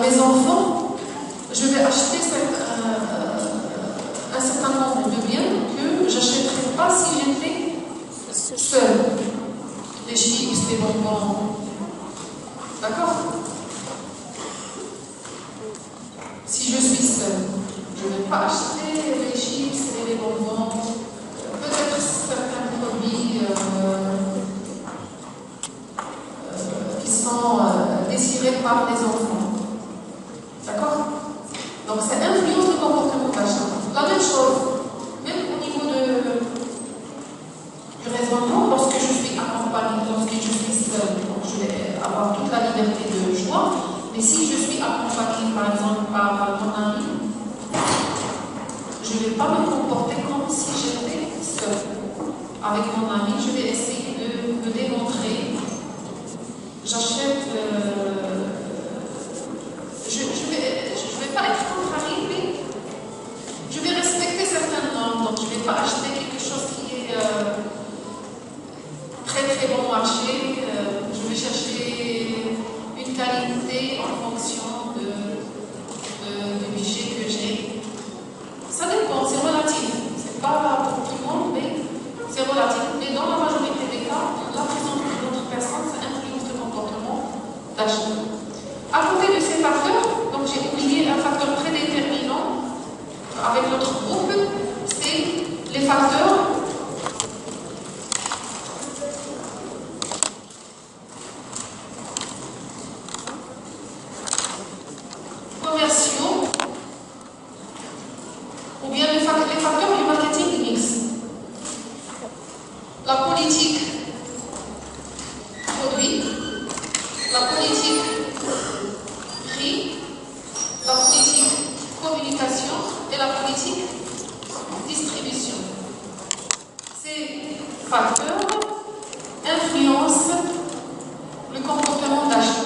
mes enfants, je vais acheter un certain nombre de biens que je n'achèterais pas si j'étais seule. Les chips, les bonbons. D'accord? Si je suis seule, je ne vais pas acheter les chips et les bonbons. Peut-être certains produits qui sont désirés par les enfants. D'accord? Donc, ça influence le comportement d'achat. La même chose, même au niveau du raisonnement, lorsque je suis accompagnée, lorsque je suis seule, donc je vais avoir toute la liberté de choix. Mais si je suis accompagnée, par exemple, par mon ami, je ne vais pas me comporter comme si j'étais seule. Avec mon ami, je vais essayer de me démontrer. J'achète. Je vais pas être contrariée, mais je vais respecter certaines normes. Donc, je ne vais pas acheter quelque chose qui est très très bon marché. Je vais chercher une qualité en fonction du budget que j'ai. Ça dépend, c'est relatif. C'est pas pour tout le monde, mais c'est relatif. Mais dans la majorité des cas, la présence d'autres personnes, ça influence le comportement d'achat. À côté de ces facteurs, donc j'ai oublié un facteur très déterminant avec notre groupe, c'est les facteurs commerciaux ou bien les facteurs du marketing mix. La politique produit, la politique prix, la politique communication et la politique distribution. Ces facteurs influencent le comportement d'achat.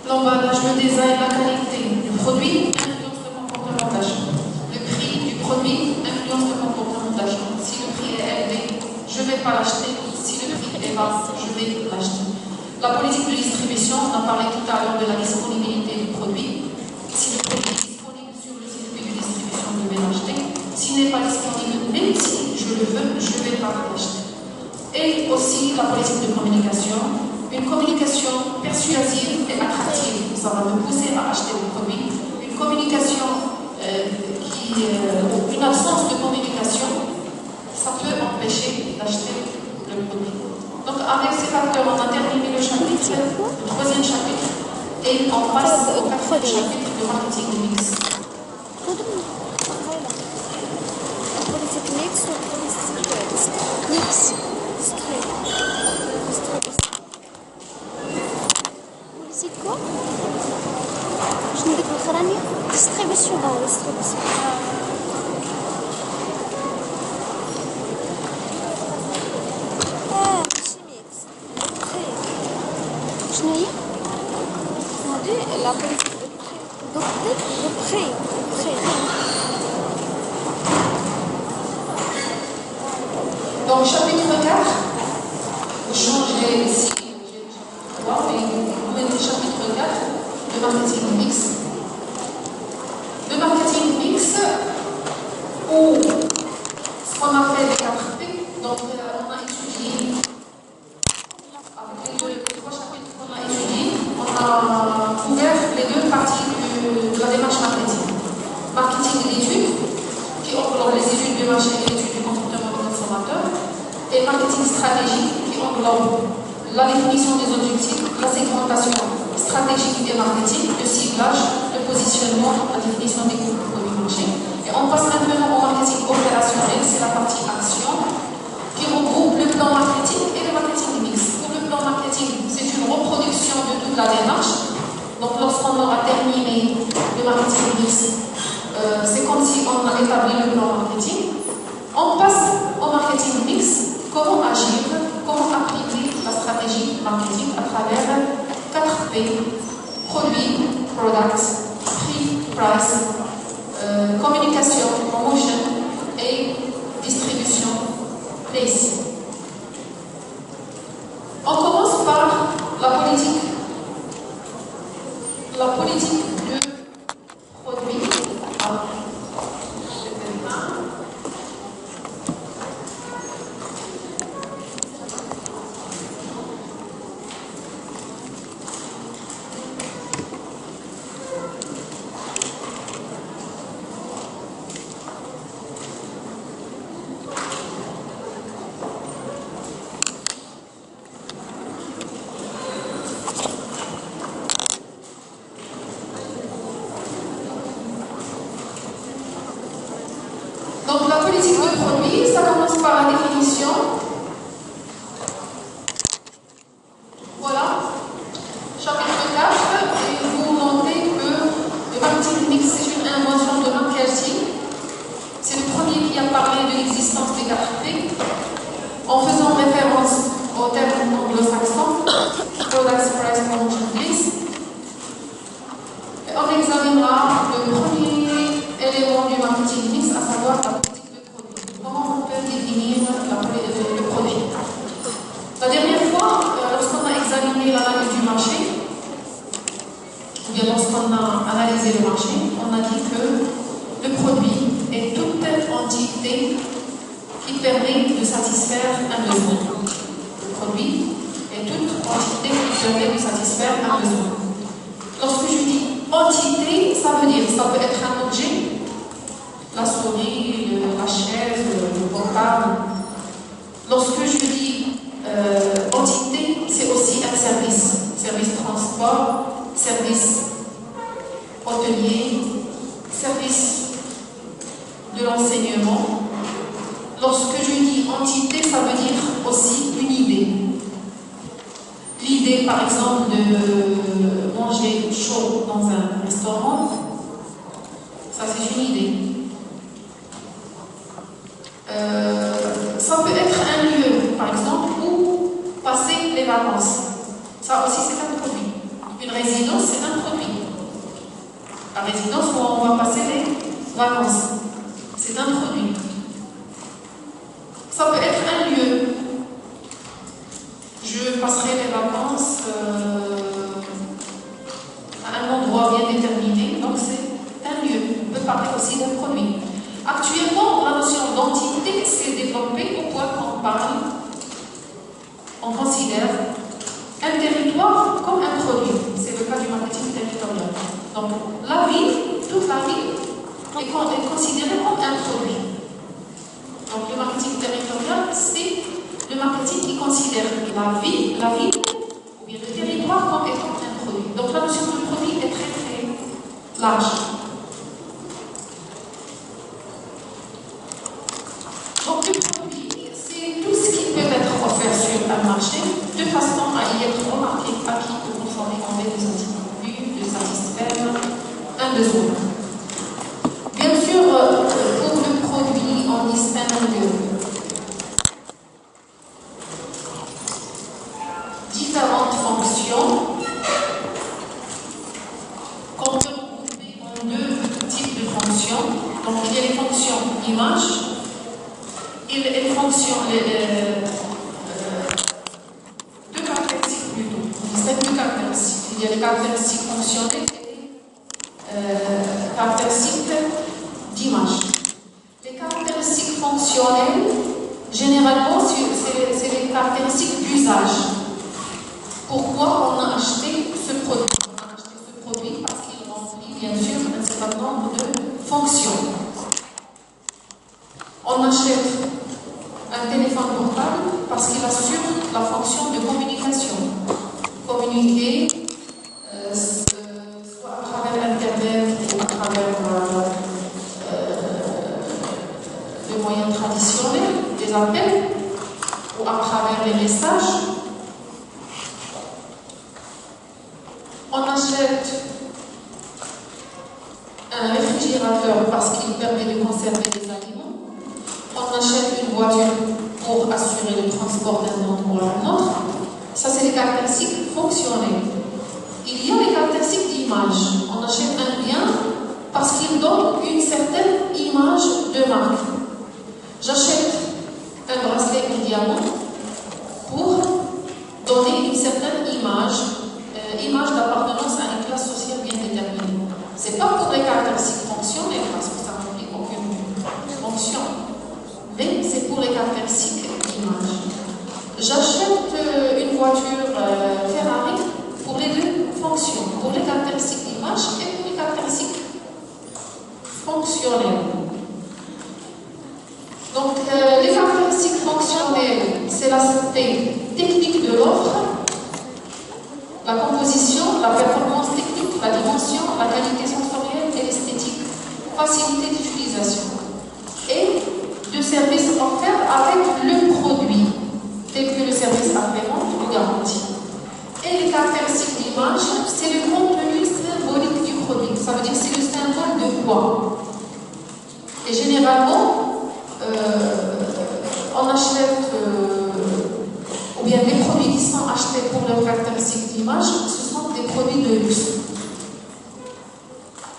L'emballage, le design, la qualité du produit influence le comportement d'achat. Le prix du produit influence le comportement d'achat. Si le prix est élevé, je ne vais pas l'acheter. Si le prix est bas, je vais l'acheter. La politique de distribution, on a parlé tout à l'heure de la disponibilité du produit. Si le produit est disponible sur le circuit de distribution, je vais l'acheter. S'il n'est pas disponible, même si je le veux, je ne vais pas l'acheter. Et aussi la politique de communication, une communication persuasive et attractive. Ça va me pousser à acheter le produit. Une communication une absence de communication, ça peut empêcher d'acheter le produit. Donc avec ces facteurs, on a terminé le chapitre, le troisième chapitre, et on passe au quatrième chapitre de marketing mix. Politique mix ou politique mix? Politique quoi? Je ne découvre rien. Distribution. Distribution. Mix. Je n'ai la politique de prix. Donc, chapitre 4, vous changez ici, mais vous mettez chapitre 4 de marketing mix. Le marketing mix, ou ce qu'on appelle les 4P, donc on a étudié, avec les trois chapitres qu'on a étudiés, on a couvert les deux parties de la démarche marketing. Marketing d'études, qui englobe les études de marché et l'étude du comportement du consommateur, et marketing stratégique, qui englobe la définition des objectifs, la segmentation stratégique et marketing, le ciblage, le positionnement, la définition des coûts du marché. Et on passe maintenant au marketing opérationnel, c'est la partie action, qui regroupe le plan marketing et le marketing mix. Pour le plan marketing, c'est une reproduction de toute la démarche. Donc lorsqu'on aura terminé le marketing mix, c'est comme si on a établi le plan marketing. On passe au marketing mix. Comment agir, comment appliquer la stratégie marketing à travers 4P, produit, product, prix, price, communication, promotion et distribution, place. La politique de produit. Donc la politique de produit, ça commence par la définition. Voilà, chapitre 4, et vous notez que le marketing mix, c'est une invention de McCarthy. C'est le premier qui a parlé de l'existence des KPP en faisant référence au terme anglo-saxon, Products Price Promotion List. Et on examinera le premier élément du marketing mix, à savoir la politique de produit. Comment on peut définir le produit? La dernière fois, lorsqu'on a examiné l'analyse du marché, ou bien lorsqu'on a analysé le marché, on a dit que le produit est toute entité qui permet de satisfaire un besoin. Le produit est toute entité qui permet de satisfaire un besoin. Lorsque je dis entité, ça veut dire, ça peut être un objet, la souris, la chaise, le portable. Lorsque je dis entité, c'est aussi un service. Service transport, service hôtelier, service de l'enseignement. Lorsque je dis entité, ça veut dire aussi une idée. L'idée, par exemple, de manger chaud dans un restaurant, ça c'est une idée. Ça peut être un lieu, par exemple, où passer les vacances. Ça aussi c'est un produit. Une résidence, c'est un produit. La résidence où on va passer les vacances, c'est un produit. Ça peut être un lieu. Je passerai les vacances à un endroit bien déterminé, donc c'est un lieu. On peut parler aussi d'un produit. Actuellement, la notion d'entité s'est développée au point qu'on parle, on considère un territoire comme un produit. C'est le cas du marketing territorial. Donc, la ville, toute la ville, est considérée comme un produit. Donc, le marketing territorial, c'est le marketing qui considère la ville ou bien le territoire comme étant un produit. Donc, la notion de produit est très très large. Donc, le produit, c'est tout ce qui peut être offert sur un marché de façon à y être remarqué, acquis ou transformé en but de satisfaire un besoin. Bien sûr, pour le produit, on distingue différentes fonctions qu'on peut regrouper en deux types de fonctions. Donc, il y a les fonctions image et les fonctions, deux caractéristiques plutôt. On distingue deux caractéristiques. Il y a les caractéristiques fonctionnelles et les caractéristiques d'image. Les caractéristiques fonctionnelles, généralement, c'est les caractéristiques d'usage. Pourquoi on a acheté ce produit? On a acheté ce produit parce qu'il remplit bien sûr un certain nombre de fonctions. On achète un téléphone portable parce qu'il assure la fonction de communication. Communiquer, soit à travers Internet ou à travers les moyens traditionnels, les appels, ou à travers les messages. On achète un réfrigérateur parce qu'il permet de conserver les aliments. On achète une voiture pour assurer le transport d'un endroit à un autre. Ça, c'est les caractéristiques fonctionnelles. Il y a les caractéristiques d'image. On achète un bien parce qu'il donne une certaine image de marque. J'achète un bracelet en diamant pour donner une certaine image d'appartenance à une classe sociale bien fonctionnelles. Donc, les caractéristiques fonctionnelles, c'est l'aspect technique de l'offre, la composition, la performance technique, la dimension, la qualité sensorielle et l'esthétique, facilité d'utilisation. Et de services offerts avec le produit, tel que le service après-vente ou garantie. Et les caractéristiques d'image, c'est le contenu symbolique du produit. Ça veut dire que c'est le symbole de quoi. Et généralement, on achète, ou bien les produits qui sont achetés pour leurs caractéristiques d'image, ce sont des produits de luxe.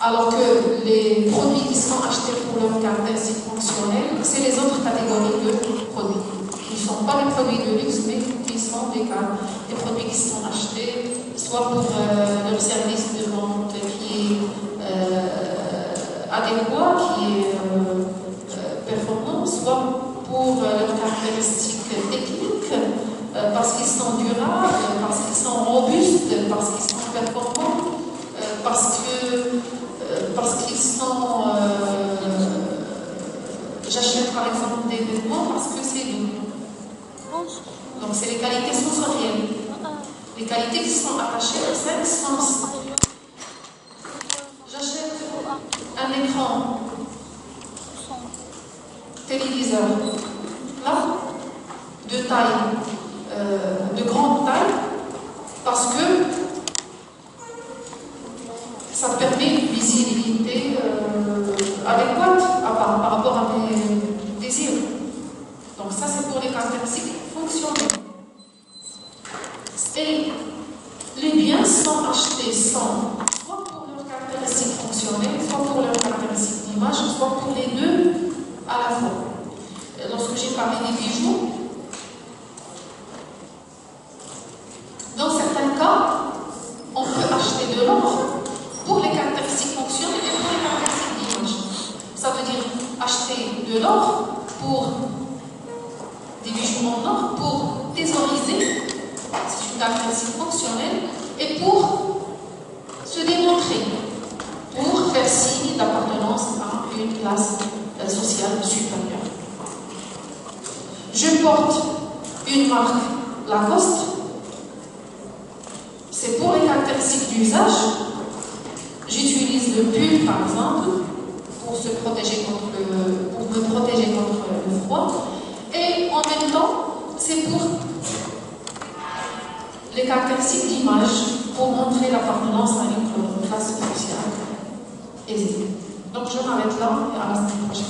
Alors que les produits qui sont achetés pour leurs caractéristiques fonctionnelles, c'est les autres catégories de produits. Qui ne sont pas des produits de luxe, mais qui sont des produits qui sont achetés soit pour leur service de vente qui est adéquat, qui est performant, soit pour leurs caractéristiques techniques, parce qu'ils sont durables, parce qu'ils sont robustes, parce qu'ils sont performants, parce qu'ils sont... J'achète par exemple des vêtements parce que c'est doux. Donc c'est les qualités sensorielles. Les qualités qui sont attachées aux 5 sens. J'achète un écran téléviseur là, de taille, de grande taille, parce que ça permet une visibilité adéquate par rapport à mes désirs. Donc ça c'est pour les caractéristiques fonctionnelles. Et les biens sont achetés soit pour leurs caractéristiques fonctionnelles, soit pour leurs caractéristiques d'image, soit pour les deux à la fois. Lorsque j'ai parlé des bijoux, dans certains cas, on peut acheter de l'or pour les caractéristiques fonctionnelles et pour les caractéristiques d'image. Ça veut dire acheter de l'or pour des bijoux en or pour thésauriser, c'est une caractéristique fonctionnelle, et pour se démontrer, pour faire signe d'appartenance à une classe sociale supérieure. Je porte une marque Lacoste, c'est pour les caractéristiques d'usage. J'utilise le pull par exemple pour me protéger contre le froid, et en même temps c'est pour les caractéristiques d'image, pour montrer l'appartenance à une classe sociale aisée. Donc je m'arrête là et à la semaine prochaine.